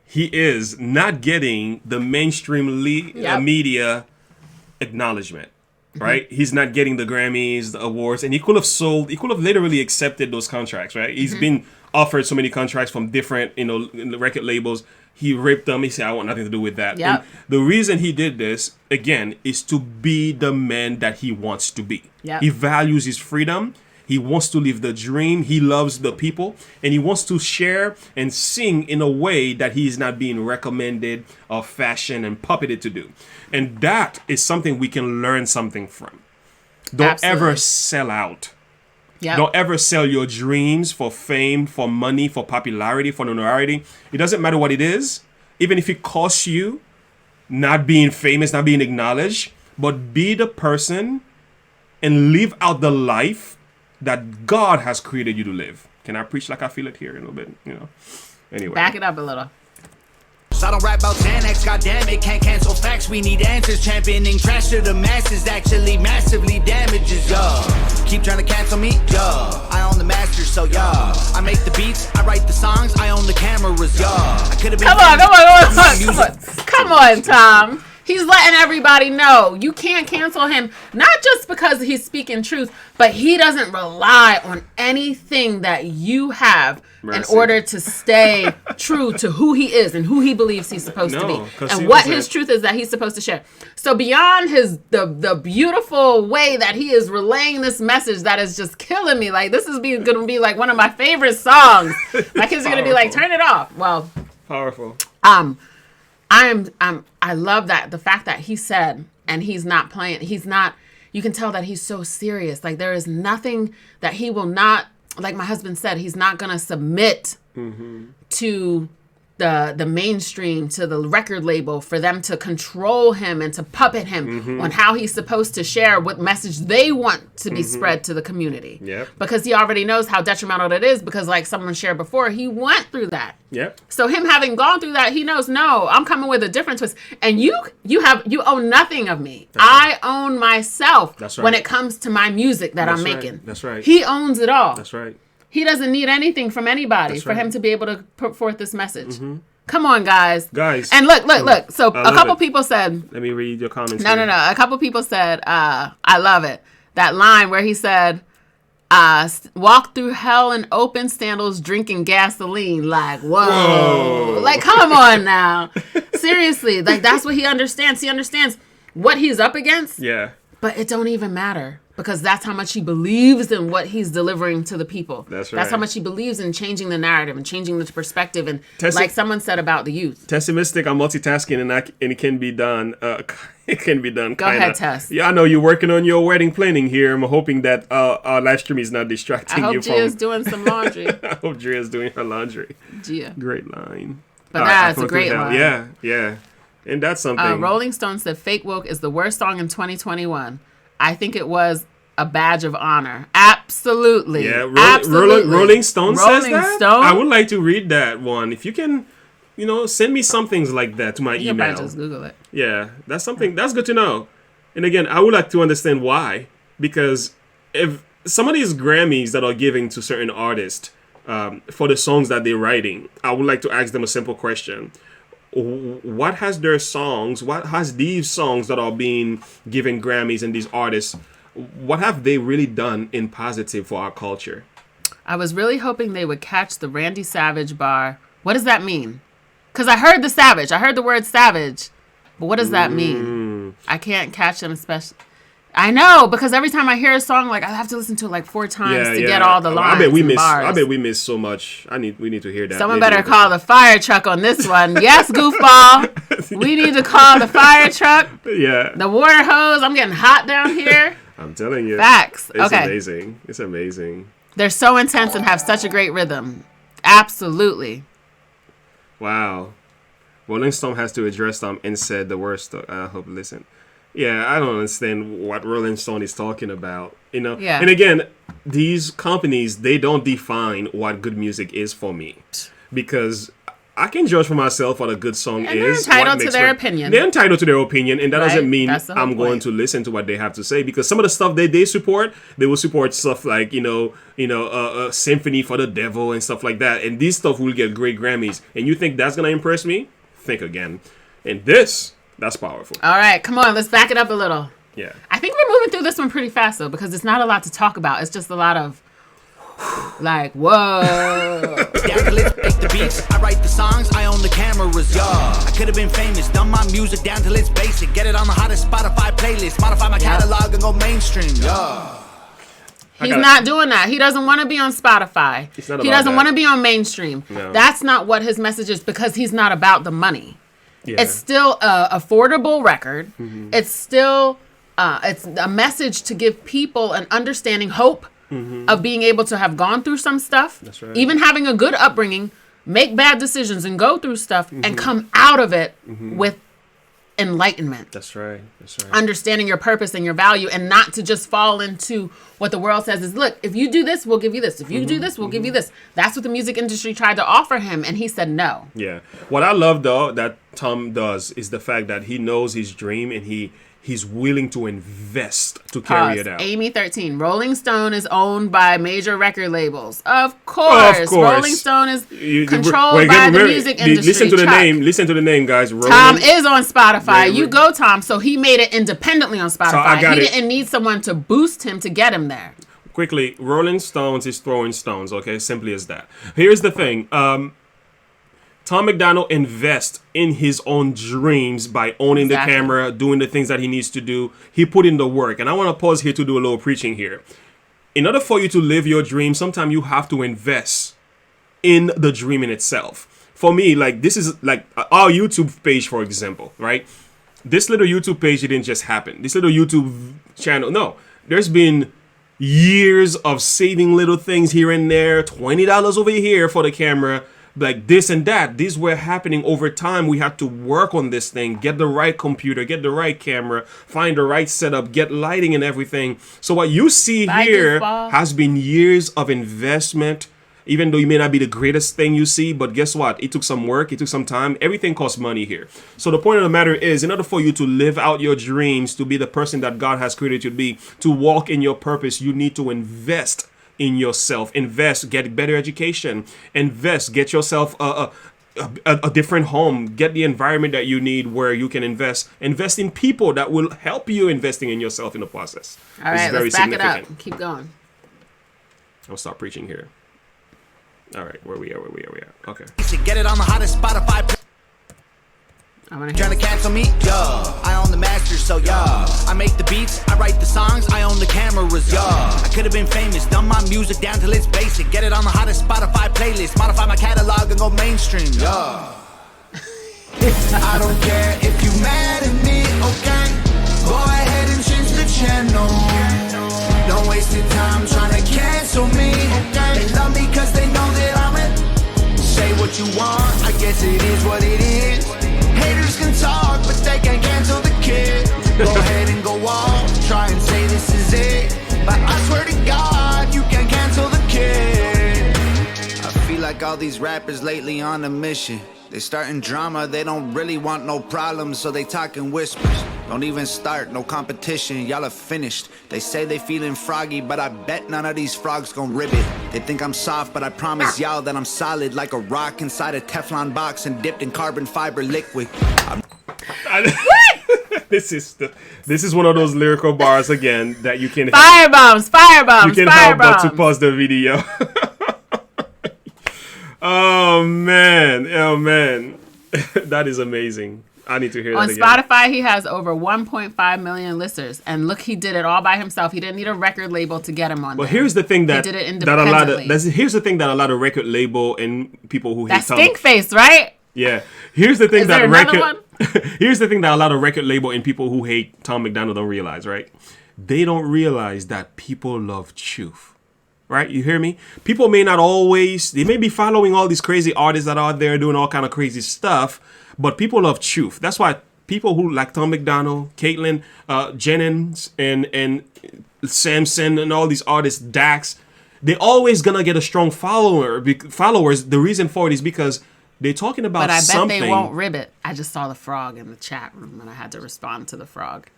He is not getting the mainstream media acknowledgement, right? He's not getting the Grammys, the awards, and he could have literally accepted those contracts, right? He's been offered so many contracts from different, record labels. He ripped them. He said, I want nothing to do with that. Yep. And the reason he did this, again, is to be the man that he wants to be. Yep. He values his freedom. He wants to live the dream. He loves the people. And he wants to share and sing in a way that he's not being recommended or fashioned and puppeted to do. And that is something we can learn something from. Don't ever sell out. Yep. Don't ever sell your dreams for fame, for money, for popularity, for notoriety. It doesn't matter what it is. Even if it costs you not being famous, not being acknowledged, but be the person and live out the life that God has created you to live. Can I preach like I feel it here a little bit? Anyway. Back it up a little. I don't rap about Xanax, goddammit, can't cancel facts, we need answers, championing trash to the masses, actually massively damages, y'all. Keep trying to cancel me, y'all. I own the masters, so y'all. I make the beats, I write the songs, I own the cameras, y'all. I could have been Come on, Tom. He's letting everybody know you can't cancel him, not just because he's speaking truth, but he doesn't rely on anything that you have in order to stay true to who he is and who he believes he's supposed to be. And what his truth is that he's supposed to share. So beyond the beautiful way that he is relaying this message that is just killing me, like this is going to be like one of my favorite songs. My kids are going to be like, turn it off. Well, powerful. I love that the fact that he said, and he's not playing, you can tell that he's so serious. Like there is nothing that he will not, like my husband said, he's not going to submit to the mainstream, to the record label, for them to control him and to puppet him on how he's supposed to share what message they want to be spread to the community. Yep. Because he already knows how detrimental it is, because like someone shared before, he went through that. Yep. So him having gone through that, he knows, no, I'm coming with a different twist. And you own nothing of me. I own myself when it comes to my music that I'm making. That's right. He owns it all. That's right. He doesn't need anything from anybody for him to be able to put forth this message. Come on, guys. And look. So a couple people said... Let me read your comments. No. A couple people said, I love it. That line where he said, walk through hell in open sandals drinking gasoline. Like, whoa. Like, come on now. Seriously. Like, that's what he understands. He understands what he's up against. Yeah. But it don't even matter. Because that's how much he believes in what he's delivering to the people. That's right. That's how much he believes in changing the narrative and changing the perspective. And like someone said about the youth. Pessimistic, I'm multitasking and it can be done. It can be done. Go ahead, Tess. Yeah, I know you're working on your wedding planning here. I'm hoping that our live stream is not distracting you. I hope Gia's doing some laundry. I hope Gia's doing her laundry. Gia. Great line. But that's a great line. Yeah. And that's something. Rolling Stone said Fake Woke is the worst song in 2021. I think it was a badge of honor. Absolutely. Yeah, Absolutely. Rolling Stone says that? Stone? I would like to read that one. If you can, send me some things like that to my email. You can just Google it. Yeah, that's something. That's good to know. And again, I would like to understand why. Because if some of these Grammys that are given to certain artists for the songs that they're writing, I would like to ask them a simple question. What has these songs that are being given Grammys and these artists, what have they really done in positive for our culture? I was really hoping they would catch the Randy Savage bar. What does that mean? Because I heard the Savage. I heard the word savage. But what does that mean? I can't catch them, especially. I know, because every time I hear a song, like I have to listen to it like 4 times to get all the lines. I bet we miss so much. We need to hear that. Someone better call the fire truck on this one. Yes, goofball. We need to call the fire truck. Yeah. The water hose. I'm getting hot down here. I'm telling you. Facts. It's amazing. It's amazing. They're so intense and have such a great rhythm. Absolutely. Wow. Rolling Stone has to address them and said the worst. I hope listen. Yeah, I don't understand what Rolling Stone is talking about. Yeah. And again, these companies, they don't define what good music is for me. Because I can judge for myself what a good song and is. They're entitled to their opinion. They're entitled to their opinion, and that doesn't mean I'm going point. to listen to what they have to say, because some of the stuff they support, they will support stuff like Symphony for the Devil and stuff like that, and these stuff will get great Grammys. And you think that's gonna impress me? Think again. And that's powerful. All right, come on, let's back it up a little. Yeah. I think we're moving through this one pretty fast though, because it's not a lot to talk about. It's just a lot of like, whoa. Make the beats, I write the songs, I own the cameras, yeah. I could have been famous, done my music down till it's basic. Get it on the hottest Spotify playlist, modify my catalog and go mainstream, yeah. He's not doing that. He doesn't want to be on Spotify. He doesn't want to be on mainstream. No. That's not what his message is, because he's not about the money. Yeah. It's still an affordable record. Mm-hmm. It's still it's a message to give people an understanding, hope of being able to have gone through some stuff. That's right. Even having a good upbringing, make bad decisions and go through stuff and come out of it with enlightenment. That's right. Understanding your purpose and your value, and not to just fall into what the world says is, look, if you do this, we'll give you this. If you do this, we'll give you this. That's what the music industry tried to offer him, and he said no. Yeah. What I love, though, that Tom does is the fact that he knows his dream, and he's willing to invest to carry it out. Amy 13. Rolling Stone is owned by major record labels. Of course. Rolling Stone is controlled by the music industry. Listen to the name, guys. Tom is on Spotify. You go, Tom. So he made it independently on Spotify. He didn't need someone to boost him to get him there. Quickly, Rolling Stones is throwing stones, okay? Simply as that. Here's the thing. Tom MacDonald invests in his own dreams by owning the camera, doing the things that he needs to do. He put in the work. And I want to pause here to do a little preaching here. In order for you to live your dream, sometimes you have to invest in the dream in itself. For me, like, this is like our YouTube page, for example, right? This little YouTube page didn't just happen. This little YouTube channel, no. There's been years of saving little things here and there, $20 over here for the camera, like this and that. These were happening over time. We had to work on this thing, get the right computer, get the right camera, find the right setup, get lighting and everything. So what you see here has been years of investment, even though it may not be the greatest thing you see. But guess what? It took some work. It took some time. Everything costs money here. So the point of the matter is, in order for you to live out your dreams, to be the person that God has created you to be, to walk in your purpose, you need to invest in yourself. Invest, get better education. Invest, get yourself a different home. Get the environment that you need where you can invest. Invest in people that will help you investing in yourself in the process. All right, let's back it up. Keep going. I'll start preaching here. All right, where we are. Okay. Get it on the hottest Spotify. Trying to cancel me? Yeah. I own the masters, so yeah. I make the beats, I write the songs, I own the cameras, yeah. I could have been famous, done my music down till it's basic. Get it on the hottest Spotify playlist, modify my catalog and go mainstream, yeah. I don't care if you mad at me, okay? Go ahead and change the channel. Don't waste your time trying to cancel me, okay? They love me cause they know that I'm it. Say what you want, I guess it is what it is. Haters can talk, but they can't cancel the kid. Go ahead and go off, try and say this is it. But I swear to God, you can't cancel the kid. I feel like all these rappers lately on a mission. They starting drama, they don't really want no problems, so they talk in whispers. Don't even start, no competition, y'all are finished. They say they feeling froggy, but I bet none of these frogs gon' rib it. They think I'm soft, but I promise y'all that I'm solid like a rock inside a Teflon box and dipped in carbon fiber liquid. This is one of those lyrical bars again that you can firebombs. You can help but to pause the video. Oh man, that is amazing. I need to hear that again. On Spotify, he has over 1.5 million listeners, and look, he did it all by himself. He didn't need a record label to get him on. But here's the thing that he did it independently. Here's the thing that a lot of record label and people who hate stink face, right? Yeah. Here's the thing that one? Here's the thing that a lot of record label and people who hate Tom MacDonald don't realize, right? They don't realize that people love truth. Right? You hear me? People may not always, they may be following all these crazy artists that are out there doing all kind of crazy stuff, but people love truth. That's why people who like Tom MacDonald, Caitlin Jennings, and Samson, and all these artists, Dax, they're always gonna get a strong followers. The reason for it is because they're talking about but I bet something. they won't rib it. I just saw the frog in the chat room, and I had to respond to the frog.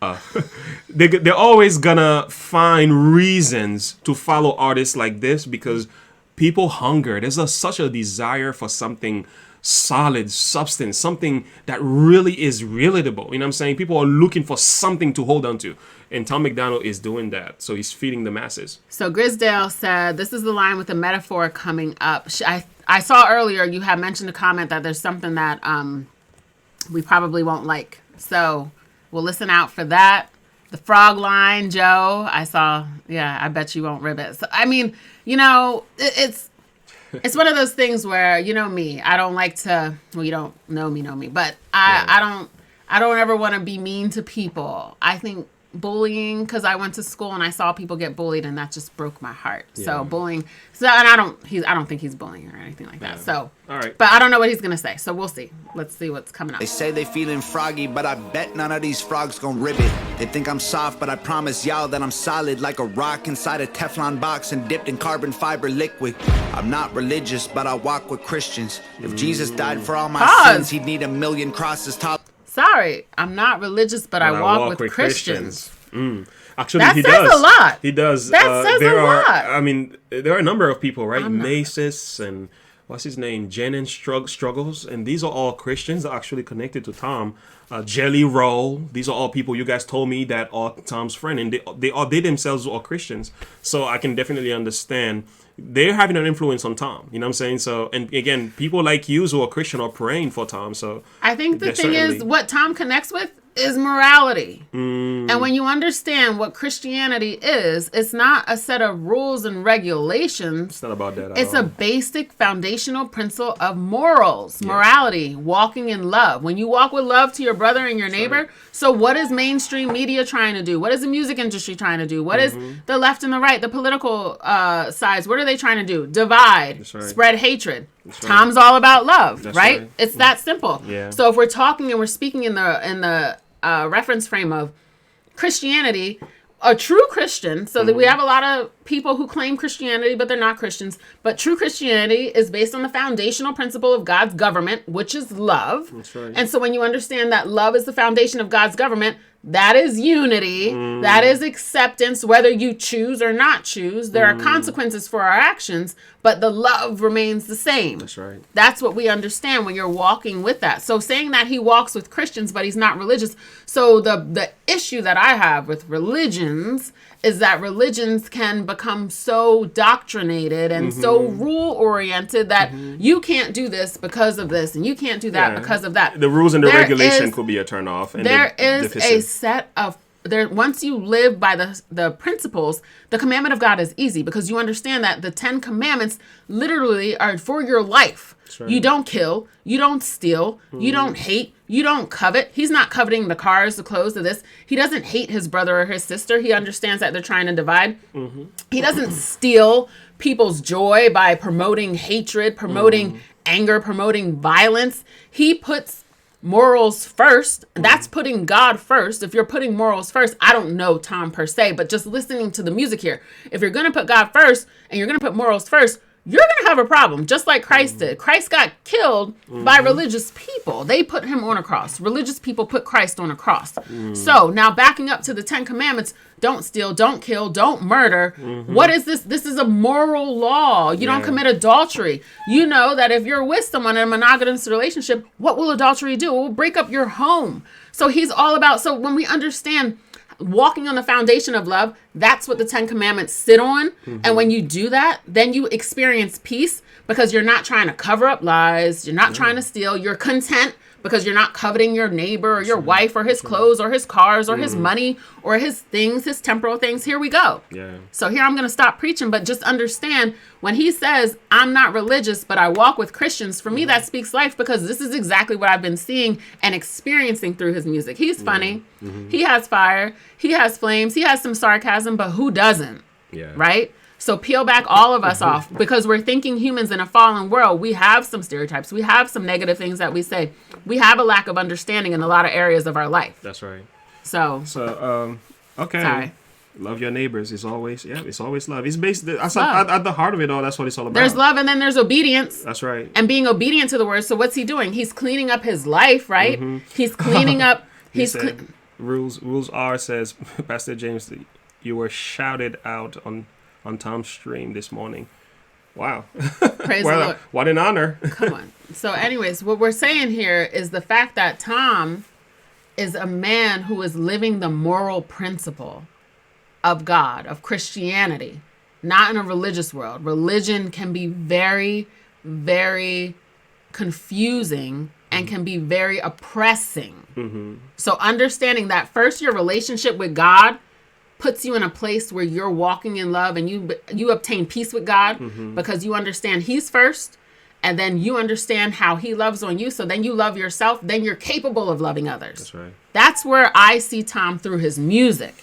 They're always gonna find reasons to follow artists like this because people hunger. There's such a desire for something solid, substance, something that really is relatable. You know what I'm saying? People are looking for something to hold on to. And Tom MacDonald is doing that. So he's feeding the masses. So Grisdale said, this is the line with the metaphor coming up. I saw earlier you had mentioned a comment that there's something that we probably won't like. So we'll listen out for that. The frog line, Joe, I saw, I bet you won't rib it. So, I mean, you know, it's one of those things where, you know me, I don't like to, well, you don't know me, but I don't ever want to be mean to people. I think bullying, because I went to school and I saw people get bullied, and that just broke my heart. So bullying, and I don't think he's bullying or anything like that. So, all right, but I don't know what he's gonna say. So we'll see. Let's see what's coming up. They say they feeling froggy, but I bet none of these frogs gon' rib it. They think I'm soft, but I promise y'all that I'm solid like a rock inside a Teflon box and dipped in carbon fiber liquid. I'm not religious, but I walk with Christians. If Jesus died for all my sins, he'd need 1,000,000 crosses top. Sorry, I'm not religious, but I walk with Christians. Actually, that he says does. a lot. He does. That says a lot. I mean, there are a number of people, right? Macis and what's his name? Jen and Struggles. And these are all Christians actually connected to Tom. Jelly Roll. These are all people you guys told me that are Tom's friend. And they themselves are Christians. So I can definitely understand. They're having an influence on Tom. You know what I'm saying? So, and again, people like you who are Christian are praying for Tom. So I think the thing is what Tom connects with is morality. And when you understand what Christianity is, it's not a set of rules and regulations. It's not about that at It's all. a basic foundational principle of morals, morality, walking in love. When you walk with love to your brother and your neighbor, right. So what is mainstream media trying to do? What is the music industry trying to do? What is the left and the right, the political sides? What are they trying to do? Divide, spread hatred. Tom's all about love, right? It's that simple. Yeah. So if we're talking and we're speaking in the reference frame of Christianity, a true Christian, so that we have a lot of people who claim Christianity, but they're not Christians. But true Christianity is based on the foundational principle of God's government, which is love. That's right. And so when you understand that love is the foundation of God's government, that is unity. That is acceptance, whether you choose or not choose. There are consequences for our actions, but the love remains the same. That's right. That's what we understand when you're walking with that. So saying that he walks with Christians, but he's not religious. So the issue that I have with religions is that religions can become so doctrinated and so rule-oriented that you can't do this because of this, and you can't do that because of that. The rules and the regulation could be a turn-off. And there is a set of... Once you live by the principles, the commandment of God is easy because you understand that the 10 commandments literally are for your life. Right. You don't kill, you don't steal, you don't hate, you don't covet. He's not coveting the cars, the clothes, or this. He doesn't hate his brother or his sister. He understands that they're trying to divide. He doesn't steal people's joy by promoting hatred, promoting anger, promoting violence. He puts morals first. That's putting God first. If you're putting morals first, I don't know Tom per se, but just listening to the music here, if you're going to put God first and you're going to put morals first, you're going to have a problem, just like Christ did. Christ got killed by religious people. They put him on a cross. Religious people put Christ on a cross. So now backing up to the 10 commandments, don't steal, don't kill, don't murder. What is this? This is a moral law. You don't commit adultery. You know that if you're with someone in a monogamous relationship, what will adultery do? It will break up your home. So he's all about, so when we understand walking on the foundation of love, that's what the 10 commandments sit on. And when you do that, then you experience peace because you're not trying to cover up lies. You're not trying to steal. You're content because you're not coveting your neighbor or your wife or his clothes or his cars or his money or his things, his temporal things. Here we go. Yeah. So here I'm going to stop preaching, but just understand when he says, I'm not religious, but I walk with Christians, for me, that speaks life because this is exactly what I've been seeing and experiencing through his music. He's funny. He has fire. He has flames. He has some sarcasm, but who doesn't? Yeah. Right? So peel back all of us off because we're thinking humans in a fallen world. We have some stereotypes. We have some negative things that we say. We have a lack of understanding in a lot of areas of our life. That's right. So okay. Sorry. Love your neighbors is always love. It's based at the heart of it all. That's what it's all about. There's love, and then there's obedience. That's right. And being obedient to the word. So what's he doing? He's cleaning up his life, right? He's cleaning up. Rules R says, Pastor James, you were shouted out on Tom's stream this morning. Wow. Praise the Lord. What an honor. Come on. So anyways, what we're saying here is the fact that Tom is a man who is living the moral principle of God, of Christianity, not in a religious world. Religion can be very, very confusing and can be very oppressing. So understanding that first your relationship with God puts you in a place where you're walking in love and you obtain peace with God because you understand he's first, and then you understand how he loves on you. So then you love yourself. Then you're capable of loving others. That's right. That's where I see Tom through his music.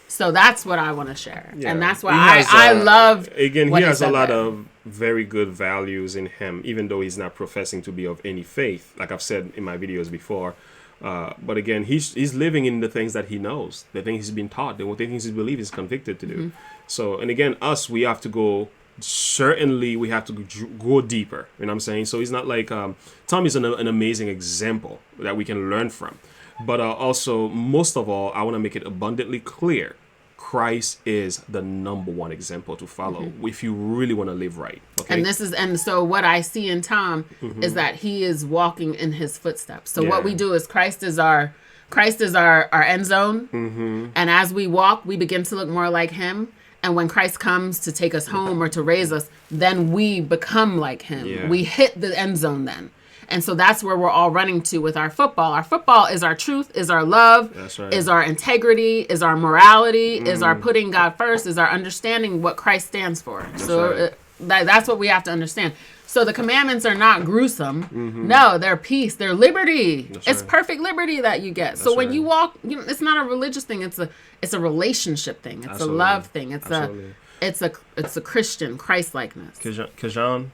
So that's what I want to share. Yeah. And that's why I love. Again, he has a lot of very good values in him, even though he's not professing to be of any faith, like I've said in my videos before. But again, he's living in the things that he knows, the things he's been taught, the things he believes he's convicted to do. So, and again, we have to go. Certainly, we have to go deeper. You know what I'm saying? So he's not like Tom is an amazing example that we can learn from. But also, most of all, I want to make it abundantly clear: Christ is the number one example to follow if you really want to live right. Okay? And so what I see in Tom is that he is walking in his footsteps. So what we do is Christ is our end zone, and as we walk, we begin to look more like him. And when Christ comes to take us home or to raise us, then we become like him. Yeah. We hit the end zone then. And so that's where we're all running to with our football. Our football is our truth, is our love, is our integrity, is our morality, is our putting God first, is our understanding what Christ stands for. That's what we have to understand. So the commandments are not gruesome. No, they're peace. They're liberty. It's perfect liberty that you get. So when you walk, it's not a religious thing. It's a relationship thing. It's a love thing. It's a Christian Christ-likeness. Kajan.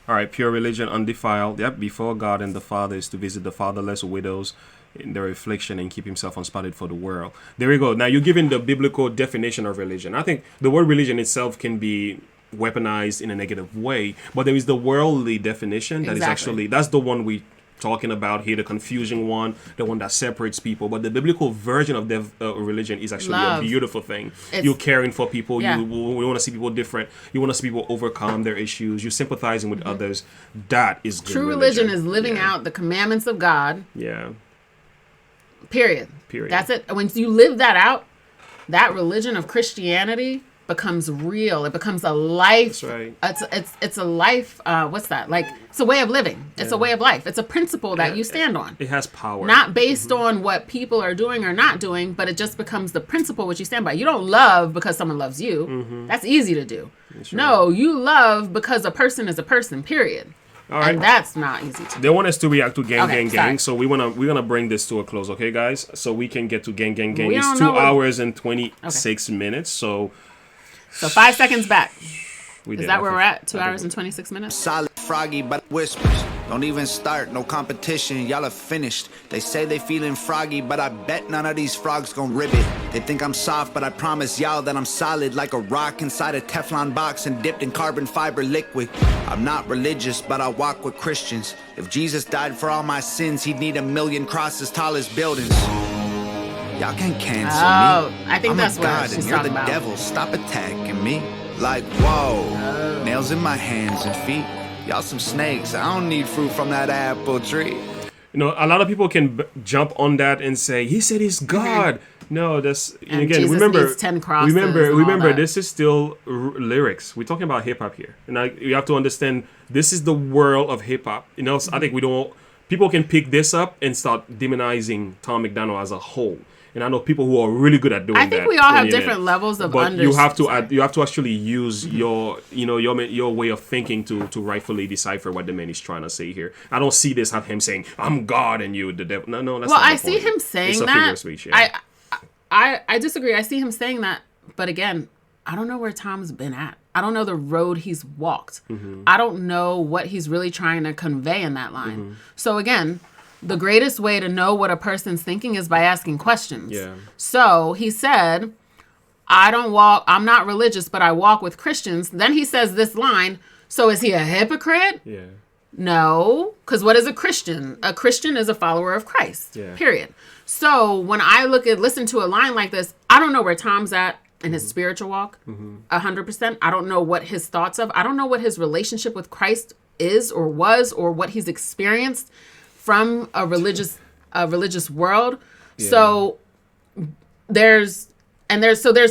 All right, pure religion, undefiled. Yep, before God and the Father is to visit the fatherless, widows in their affliction, and keep himself unspotted for the world. There we go. Now you're giving the biblical definition of religion. I think the word religion itself can be weaponized in a negative way, but there is the worldly definition that is actually, that's the one we talking about here, the confusing one, the one that separates people. But the biblical version of religion is actually love. A beautiful thing. You're caring for people. You want to see people different. You want to see people overcome their issues. You're sympathizing with others. That is good true religion is living out the commandments of God. Yeah. Period. That's it. When you live that out, that religion of Christianity becomes real. It becomes a life. That's right. It's a life. What's that? Like, it's a way of living. It's a way of life. It's a principle that you stand on. It has power. Not based on what people are doing or not doing, but it just becomes the principle which you stand by. You don't love because someone loves you. That's easy to do. No, you love because a person is a person, period. All right. And that's not easy to do. They want us to react to gang. So we're gonna bring this to a close, okay, guys? So we can get to gang. It's 2 hours and 26 minutes. So 5 seconds back. Is that where we're at? 2 hours and 26 minutes? Solid froggy, but whispers. Don't even start, no competition, y'all are finished. They say they feeling froggy, but I bet none of these frogs gon' rib it. They think I'm soft, but I promise y'all that I'm solid like a rock inside a Teflon box and dipped in carbon fiber liquid. I'm not religious, but I walk with Christians. If Jesus died for all my sins, he'd need 1,000,000 crosses tall as buildings. Y'all can't cancel me. I think I'm that's a what god she's and you're talking the about. devil. Stop attacking me. Like, whoa. Nails in my hands and feet. Y'all some snakes. I don't need fruit from that apple tree. You know, a lot of people can jump on that and say, he said he's God. No, that's... And again, Jesus remember, 10 crosses remember this is still lyrics. We're talking about hip-hop here. And you have to understand, this is the world of hip-hop. You know, I think people can pick this up and start demonizing Tom MacDonald as a whole. And I know people who are really good at doing that. I think we all have different levels of understanding. But you have to actually use your way of thinking to rightfully decipher what the man is trying to say here. I don't see this as him saying, I'm God and you the devil. No, that's not the point. Well, I see him saying that. Figure of speech, yeah. I disagree. I see him saying that. But again, I don't know where Tom's been at. I don't know the road he's walked. I don't know what he's really trying to convey in that line. So again, the greatest way to know what a person's thinking is by asking questions. Yeah. So he said, I'm not religious, but I walk with Christians. Then he says this line. So is he a hypocrite? Yeah. No, because what is a Christian? A Christian is a follower of Christ, period. So when I listen to a line like this, I don't know where Tom's at in his spiritual walk, 100%. I don't know what his thoughts of. I don't know what his relationship with Christ is or was, or what he's experienced from a religious world. Yeah. So there's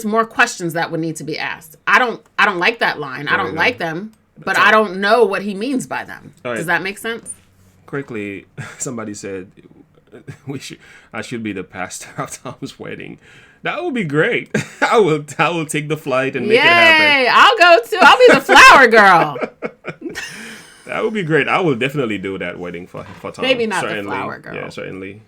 more questions that would need to be asked. I don't like that line. I don't like them. But I don't know what he means by them. Right. Does that make sense? Quickly, somebody said I should be the pastor of Tom's wedding. That would be great. I will take the flight and make it happen. Yay! I'll go too. I'll be the flower girl. That would be great. I will definitely do that wedding for Tom. Maybe not certainly. The flower girl. Yeah, certainly.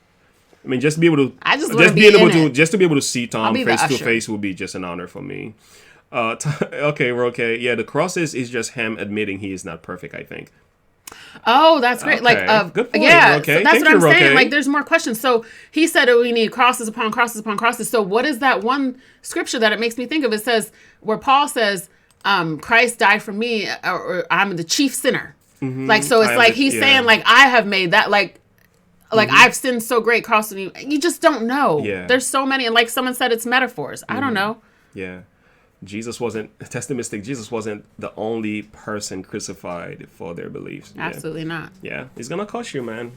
I mean, just to be able to. I just want to be able to. Just to be able to see Tom face to face would be just an honor for me. Okay, we're okay. Yeah, the cross is just him admitting he is not perfect, I think. Oh, that's great. Okay. Like, good point. Yeah, okay. So that's Thank what I'm saying. Okay. Like, there's more questions. So he said we need crosses upon crosses upon crosses. So what is that one scripture that it makes me think of? It says where Paul says, Christ died for me, or I'm the chief sinner. Mm-hmm. Like, so it's like he's saying, like, I have made that, like I've sinned so great crossing you. You just don't know. Yeah. There's so many. And like someone said, it's metaphors. I don't know. Yeah. Jesus wasn't the only person crucified for their beliefs. Absolutely not. Yeah. It's going to cost you, man.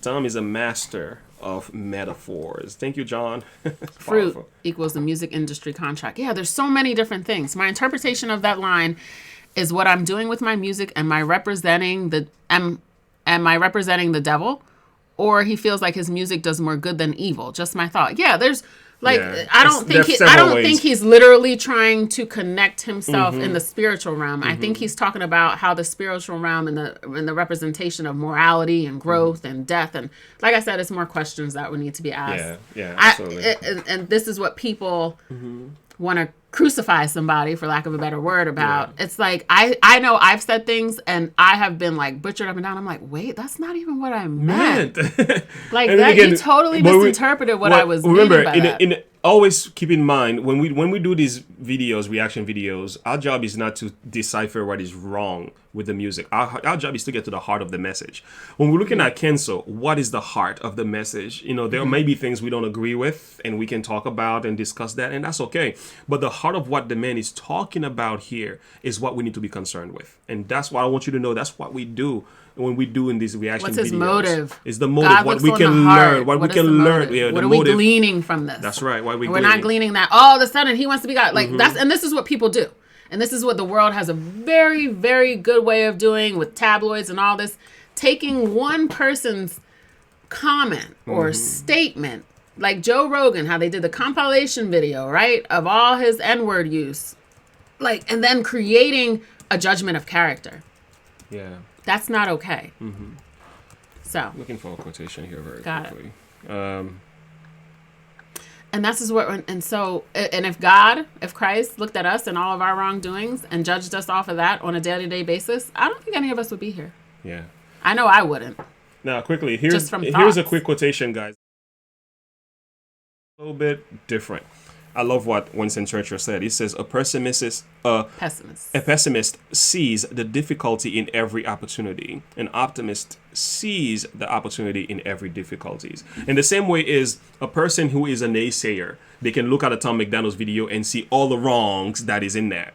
Tom is a master of metaphors. Thank you, John. Fruit equals the music industry contract. Yeah, there's so many different things. My interpretation of that line is what I'm doing with my music. Am I representing the devil? Or he feels like his music does more good than evil. Just my thought. Yeah, there's I don't think he's literally trying to connect himself in the spiritual realm. I think he's talking about how the spiritual realm and the representation of morality and growth and death, and like I said, it's more questions that would need to be asked. Yeah, absolutely. And this is what people want to crucify somebody, for lack of a better word, about. It's like I know I've said things and I have been like butchered up and down. I'm like, wait, that's not even what I meant. Like that, again, you totally misinterpreted what I was remember by that. Always keep in mind when we do these videos, reaction videos, our job is not to decipher what is wrong with the music. Our job is to get to the heart of the message. When we're looking at cancel, what is the heart of the message? You know, there may be things we don't agree with, and we can talk about and discuss that, and that's okay. But the heart of what the man is talking about here is what we need to be concerned with, and that's why I want you to know that's what we do. When we do in these reaction videos. What's his motive? Is the motive. God, what we can learn. What we can learn. Yeah, what the are motive. We gleaning from this? That's right. We're not gleaning that all of a sudden he wants to be God. Like and this is what people do. And this is what the world has a very, very good way of doing with tabloids and all this. Taking one person's comment or statement, like Joe Rogan, how they did the compilation video, right? Of all his N-word use. Like, and then creating a judgment of character. Yeah. That's not okay. So looking for a quotation here very quickly. And this is what, and so, and if Christ looked at us and all of our wrongdoings and judged us off of that on a day-to-day basis, I don't think any of us would be here. Yeah. I know I wouldn't. Now, quickly, here's a quick quotation, guys. A little bit different. I love what Winston Churchill said. He says, a pessimist sees the difficulty in every opportunity. An optimist sees the opportunity in every difficulties. And the same way is a person who is a naysayer. They can look at a Tom MacDonald's video and see all the wrongs that is in that.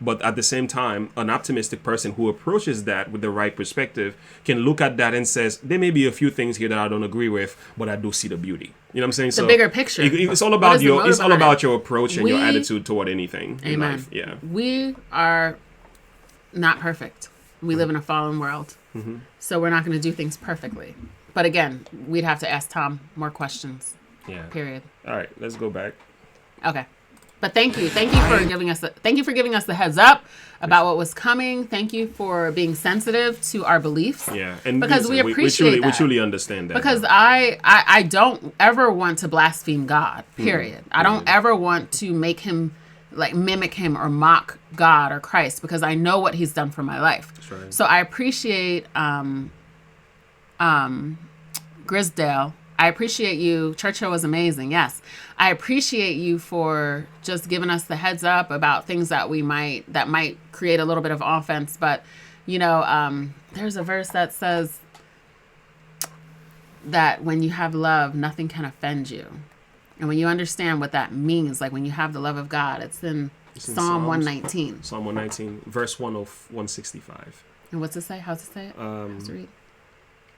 But at the same time, an optimistic person who approaches that with the right perspective can look at that and says, there may be a few things here that I don't agree with, but I do see the beauty. You know what I'm saying? The bigger picture. It's all about your approach and your attitude toward anything in life. Yeah. We are not perfect. We live in a fallen world. So we're not going to do things perfectly. But again, we'd have to ask Tom more questions. Yeah. Period. All right, let's go back. Okay. But thank you for giving us the heads up about what was coming. Thank you for being sensitive to our beliefs. Yeah, and because we appreciate that. We truly understand that. Because I don't ever want to blaspheme God. Period. I don't ever want to make him mimic him or mock God or Christ because I know what he's done for my life. That's right. So I appreciate Grisdale I appreciate you. Churchill was amazing. Yes. I appreciate you for just giving us the heads up about things that might create a little bit of offense. But, there's a verse that says that when you have love, nothing can offend you. And when you understand what that means, like when you have the love of God, it's in Psalm 119. Psalm 119, verse 1 of 165. And what's it say? How's it say it? How's it read?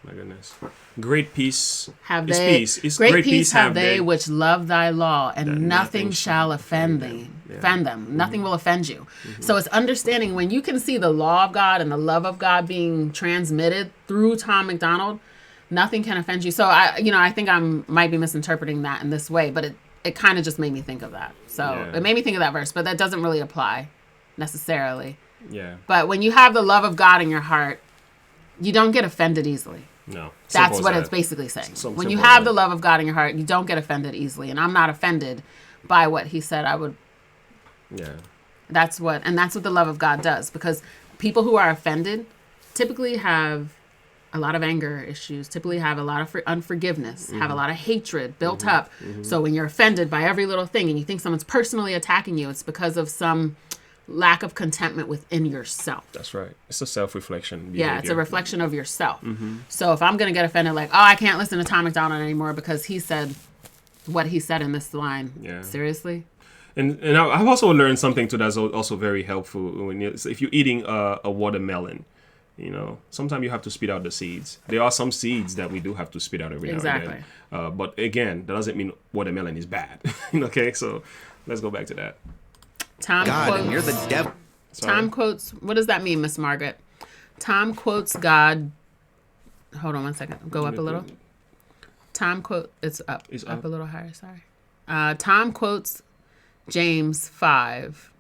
My goodness. Great peace have they. Great peace have they which love thy law, and nothing shall offend thee. Yeah. Offend them. Mm-hmm. Nothing will offend you. Mm-hmm. So it's understanding when you can see the law of God and the love of God being transmitted through Tom MacDonald, nothing can offend you. So I think I might be misinterpreting that in this way, but it kind of just made me think of that. So it made me think of that verse, but that doesn't really apply necessarily. Yeah. But when you have the love of God in your heart, you don't get offended easily. No. That's what it's basically saying. When you have the love of God in your heart, you don't get offended easily. And I'm not offended by what he said. Yeah. That's what the love of God does. Because people who are offended typically have a lot of anger issues, typically have a lot of unforgiveness, have a lot of hatred built up. Mm-hmm. So when you're offended by every little thing and you think someone's personally attacking you, it's because of some lack of contentment within yourself. That's right. It's a self-reflection behavior. Yeah, it's a reflection of yourself. Mm-hmm. So if I'm going to get offended, like, I can't listen to Tom MacDonald anymore because he said what he said in this line. Yeah. Seriously? And I've also learned something too that's also very helpful. If you're eating a watermelon, sometimes you have to spit out the seeds. There are some seeds that we do have to spit out every now and then. But again, that doesn't mean watermelon is bad. Okay, so let's go back to that. Tom God, quotes, and you're the devil. Tom quotes, what does that mean, Miss Margaret? Tom quotes God. Hold on one second. Go up a little. Tom quote. It's up. It's up a little higher. Sorry. Tom quotes James 5.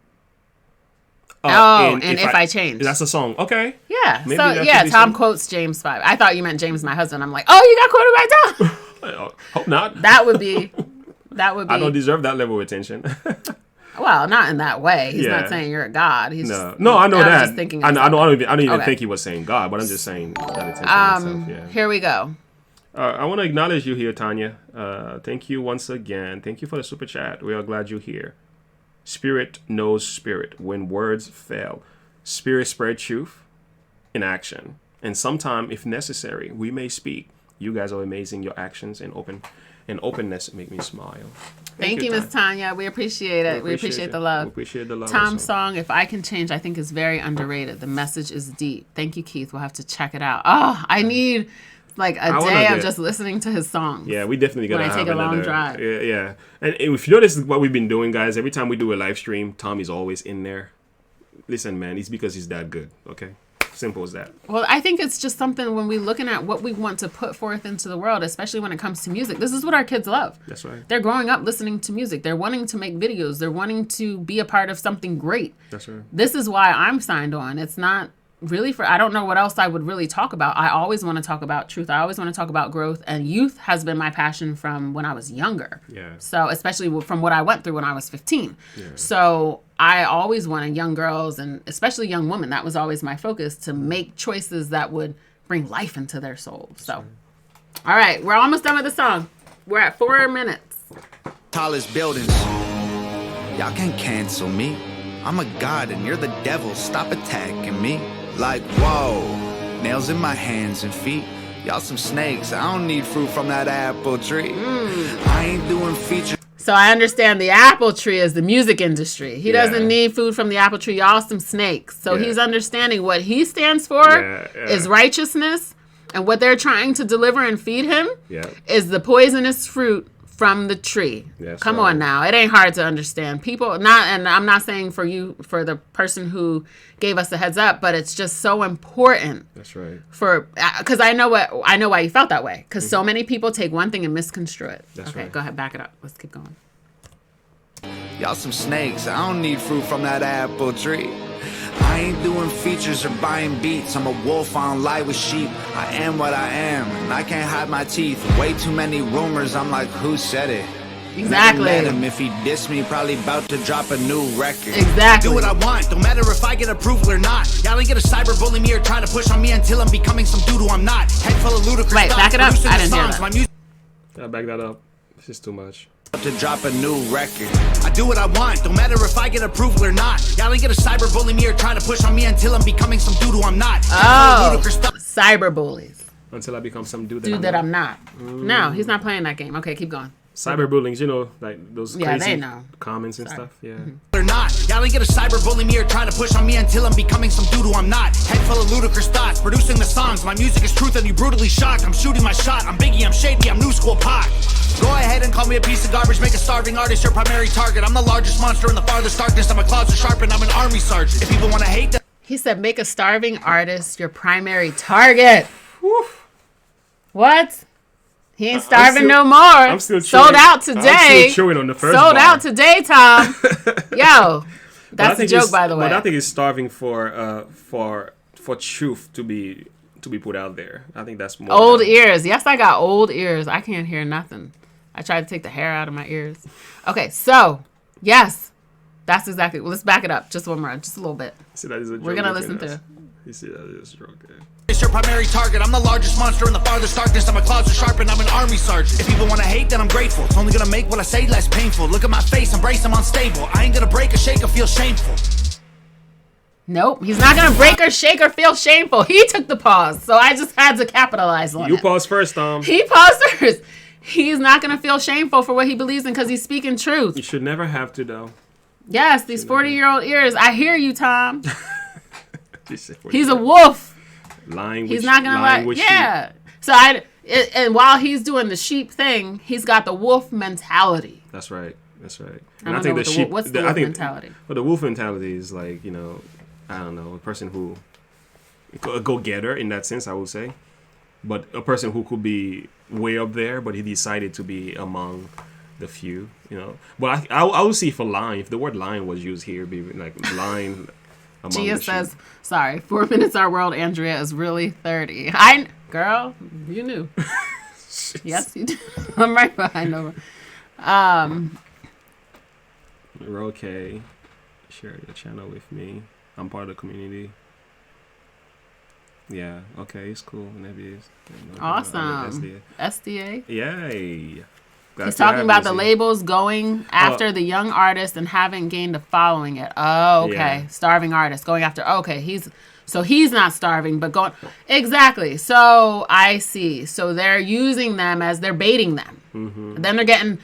And if I change. That's a song. Okay. Yeah. Tom quotes James 5. I thought you meant James, my husband. I'm like, you got quoted by Tom. Hope not. That would be. I don't deserve that level of attention. Well, not in that way. He's not saying you're a god. He's no, I know that. I was just thinking. I don't even think he was saying God, but I'm just saying that attention myself. Yeah. Here we go. I want to acknowledge you here, Tanya. Thank you once again. Thank you for the super chat. We are glad you're here. Spirit knows spirit. When words fail, spirit spread truth in action. And sometime, if necessary, we may speak. You guys are amazing. Your actions and openness make me smile. Thank you, Miss Tanya. We appreciate it. We appreciate the love. We appreciate the love. Tom's song, If I Can Change, I think is very underrated. The message is deep. Thank you, Keith. We'll have to check it out. I need like a day of just listening to his songs. Yeah, we definitely got to have when I take a long drive. Yeah. And if you notice what we've been doing, guys, every time we do a live stream, Tom is always in there. Listen, man, it's because he's that good, okay? Simple as that. Well, I think it's just something when we're looking at what we want to put forth into the world, especially when it comes to music. This is what our kids love. That's right. They're growing up listening to music. They're wanting to make videos. They're wanting to be a part of something great. That's right. This is why I'm signed on. It's not really I don't know what else I would really talk about. I always want to talk about truth. I always want to talk about growth. And youth has been my passion from when I was younger. Yeah. So especially from what I went through when I was 15. Yeah. So I always wanted young girls and especially young women. That was always my focus, to make choices that would bring life into their souls. So, all right, we're almost done with the song. We're at 4 minutes. Tallest buildings. Y'all can't cancel me. I'm a god and you're the devil. Stop attacking me. Like, whoa. Nails in my hands and feet. Y'all some snakes. I don't need fruit from that apple tree. I ain't doing features. So I understand the apple tree is the music industry. He doesn't need food from the apple tree. Y'all some snakes. So he's understanding what he stands for is righteousness. And what they're trying to deliver and feed him is the poisonous fruit from the tree. Come on now. It ain't hard to understand. And I'm not saying for the person who gave us the heads up, but it's just so important. That's right. Because I know why you felt that way. Because so many people take one thing and misconstrue it. That's okay, right. Go ahead, back it up. Let's keep going. Y'all some snakes. I don't need fruit from that apple tree. I ain't doing features or buying beats. I'm a wolf, I don't lie with sheep. I am what I am, and I can't hide my teeth. Way too many rumors, I'm like, who said it? Exactly. Never met him. If he dissed me, probably about to drop a new record. Exactly. Do what I want, don't matter if I get approval or not. Y'all ain't gonna cyberbully me or try to push on me until I'm becoming some dude who I'm not. Head full of ludicrous Wait, back it up. I didn't hear that. I back that up. This is too much. To drop a new record. I do what I want, don't matter if I get approval or not. Y'all ain't gonna cyberbully me or try to push on me until I'm becoming some dude who I'm not. Oh, cyberbullies. Until I become some dude that I'm not. No, he's not playing that game. Okay, keep going. Cyberbullying, you know, like those crazy comments and stuff. Yeah. Or not. Y'all ain't gonna cyberbully me or try to push on me until I'm becoming some dude who I'm not. Head full of ludicrous thoughts, producing the songs. My music is truth and you brutally shocked. I'm shooting my shot. I'm Biggie, I'm Shady, I'm New School Pac. Go ahead and call me a piece of garbage, make a starving artist your primary target. I'm the largest monster in the farthest darkness. I'm a closet sharpened, I'm an army sergeant. If people wanna hate that. He said, make a starving artist your primary target. Whew. What? He ain't starving no more. I'm still chewing. Sold out today. I'm still chewing on the first Sold bar. out today, Tom. Yo, that's a joke, by the way. But I think he's starving for truth to be put out there. I think that's more. Old ears. Yes, I got old ears. I can't hear nothing. I tried to take the hair out of my ears. Okay, so yes, that's exactly. Well, let's back it up. Just one more, just a little bit. See, that is a joke. We're gonna listen to. You see, that is a joke. It's your primary target. I'm the largest monster in the farthest darkness. I'm a closet sharpened. I'm an army sergeant. If people wanna hate, then I'm grateful. It's only gonna make what I say less painful. Look at my face, embrace, I'm unstable. I ain't gonna break or shake or feel shameful. Nope, he's not gonna break or shake or feel shameful. He took the pause, so I just had to capitalize on it. You paused first, Tom. He paused first. He's not gonna feel shameful for what he believes in because he's speaking truth. You should never have to, though. Yes, these 40-year-old ears. I hear you, Tom. He's a wolf. Lying. He's not gonna lie. Yeah. So and while he's doing the sheep thing, he's got the wolf mentality. That's right. And I think the sheep. What's the wolf mentality? Well, the wolf mentality is like, you know, I don't know, a person who a go-getter in that sense, I would say, but a person who could be way up there, but he decided to be among the few, you know. But I would see for lying, if the word lying was used here, be like lying. Gia says, sorry, 4 minutes our world, Andrea is really 30. Girl, you knew. Yes, you did. I'm right behind over. You're okay. Share your channel with me. I'm part of the community. Yeah, okay, it's cool. Maybe it's awesome. SDA? Yay. He's talking about the labels going after the young artist and haven't gained a following yet. Oh, okay. Yeah. Starving artist going after. Okay, he's not starving, but going exactly. So I see. So they're using them as they're baiting them. Mm-hmm. Then they're getting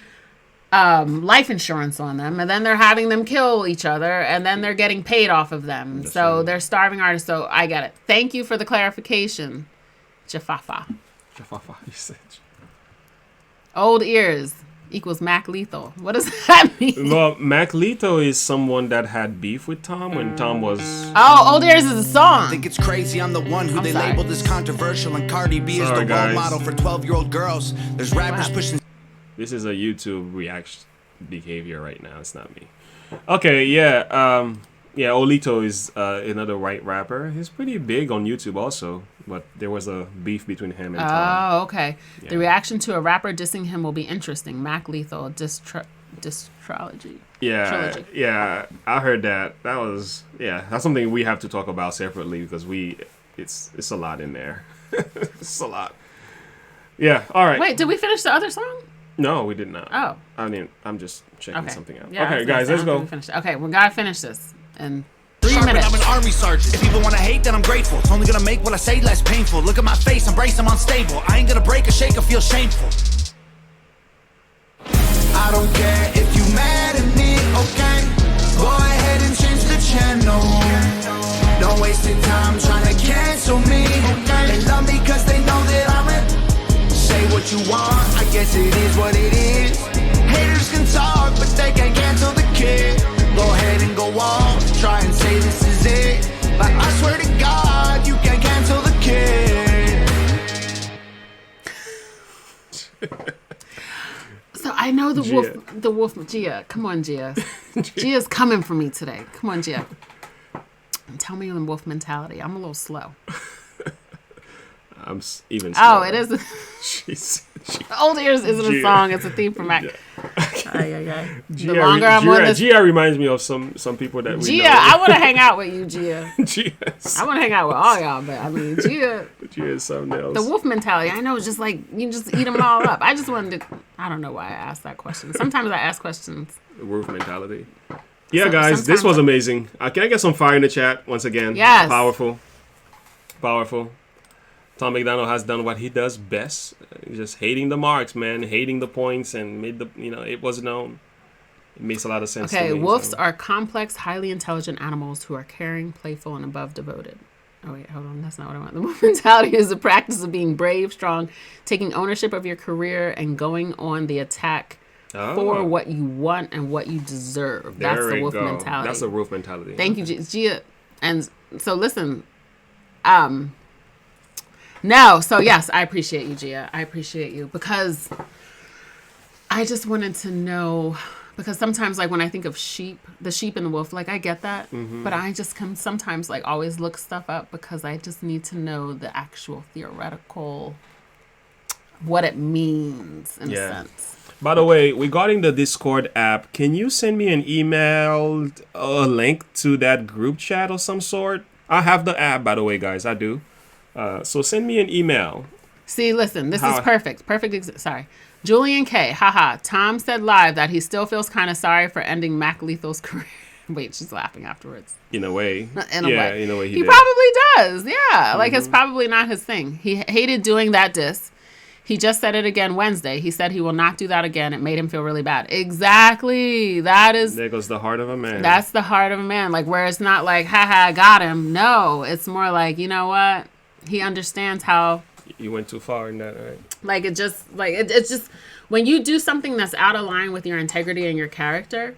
life insurance on them, and then they're having them kill each other, and then they're getting paid off of them. That's so right. They're starving artists. So I get it. Thank you for the clarification, Jafafa. Jafafa, you said. Old ears equals Mac Lethal. What does that mean? Well, Mac Lethal is someone that had beef with Tom when Tom was... Oh, Old Ears is a song. I think it's crazy I'm the one who labeled as controversial, and Cardi B is the role model for 12-year-old girls. There's rappers pushing... This is a YouTube reaction behavior right now. It's not me. Okay, yeah. Olito is another white rapper. He's pretty big on YouTube also, but there was a beef between him and Tom. Oh, okay. Yeah. The reaction to a rapper dissing him will be interesting. Mac Lethal, trilogy. Yeah, trilogy. Yeah. I heard that. That's something we have to talk about separately because it's a lot in there. It's a lot. Yeah, all right. Wait, did we finish the other song? No, we did not. Oh. I mean, I'm just checking something out. Yeah, okay, guys, let's go. Okay, we gotta finish this in 3 minutes. I'm an army sergeant. If people wanna hate, then I'm grateful. It's only gonna make what I say less painful. Look at my face, embrace, I'm unstable. I ain't gonna break or shake or feel shameful. I don't care if you mad at me, okay? Go ahead and change the channel. Don't waste your time trying to cancel me. They love me cause they know that I'm it. Say what you want, I guess it is what it is. Haters can talk, but they can't cancel the kid. Go ahead and go on, try and say this is it. But I swear to God, you can't cancel the kid. So I know the wolf, Gia. Come on, Gia. Gia's coming for me today. Come on, Gia. Tell me the wolf mentality. I'm a little slow. I'm even slower. Oh, it is. Old Ears isn't a song. It's a theme from Mac. The longer I'm on this... Gia reminds me of some people that we know. I want to hang out with you, Gia. Gia. I want to hang out with all y'all, but I mean, Gia Gia is something else. The wolf mentality. I know, it's just like, you just eat them all up. I just wanted to, I don't know why I asked that question. Sometimes I ask questions. The wolf mentality. Yeah, guys, this was amazing. Can I get some fire in the chat once again? Yes. Powerful. Tom MacDonald has done what he does best. Just hating the marks, man. Hating the points and made the, it was known. It makes a lot of sense to me. Okay, wolves are complex, highly intelligent animals who are caring, playful, and above devoted. Oh, wait, hold on. That's not what I want. The wolf mentality is the practice of being brave, strong, taking ownership of your career, and going on the attack for what you want and what you deserve. That's the wolf mentality. That's the wolf mentality. Thank you, Gia. And so, listen. No, so yes, I appreciate you, Gia. I appreciate you because I just wanted to know, because sometimes like when I think of the sheep and the wolf, like I get that, but I just can sometimes like always look stuff up because I just need to know the actual theoretical, what it means in a sense. By the way, regarding the Discord app, can you send me an email, a link to that group chat of some sort? I have the app, by the way, guys. I do. So send me an email. See, listen, this is perfect. Sorry. Julian K. Haha. Tom said live that he still feels kind of sorry for ending Mac Lethal's career. Wait, she's laughing afterwards. In a way. In a way. In a way he probably does. Yeah. Like, it's probably not his thing. He hated doing that diss. He just said it again Wednesday. He said he will not do that again. It made him feel really bad. Exactly. There goes the heart of a man. That's the heart of a man. Like, where it's not like, haha, I got him. No. It's more like, you know what? He understands how you went too far in that, right? Like it's just when you do something that's out of line with your integrity and your character,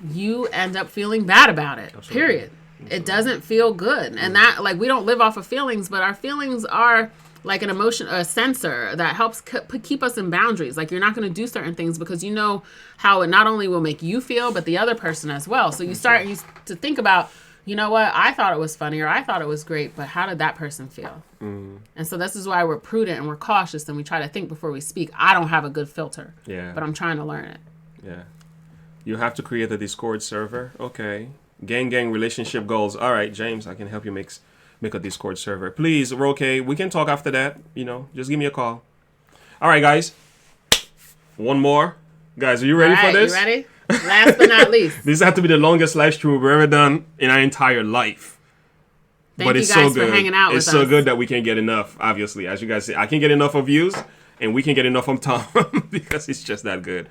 you end up feeling bad about it. Absolutely. Period. Absolutely. It doesn't feel good. And that, like, we don't live off of feelings, but our feelings are like an emotion, a sensor that helps keep us in boundaries. Like, you're not going to do certain things because you know how it not only will make you feel, but the other person as well. So you start to think about, you know what, I thought it was funny or I thought it was great, but how did that person feel? And so this is why we're prudent and we're cautious and we try to think before we speak. I don't have a good filter, but I'm trying to learn it. Yeah. You have to create a Discord server. Okay. Gang relationship goals. All right, James, I can help you make a Discord server. Please, Roque, we can talk after that. Just give me a call. All right, guys. One more. Guys, are you ready for this? You ready? Last but not least. This has to be the longest live stream we've ever done in our entire life. Thank you guys for hanging out with us. It's so good that we can't get enough, obviously. As you guys see, I can't get enough of views, and we can get enough from Tom because he's just that good.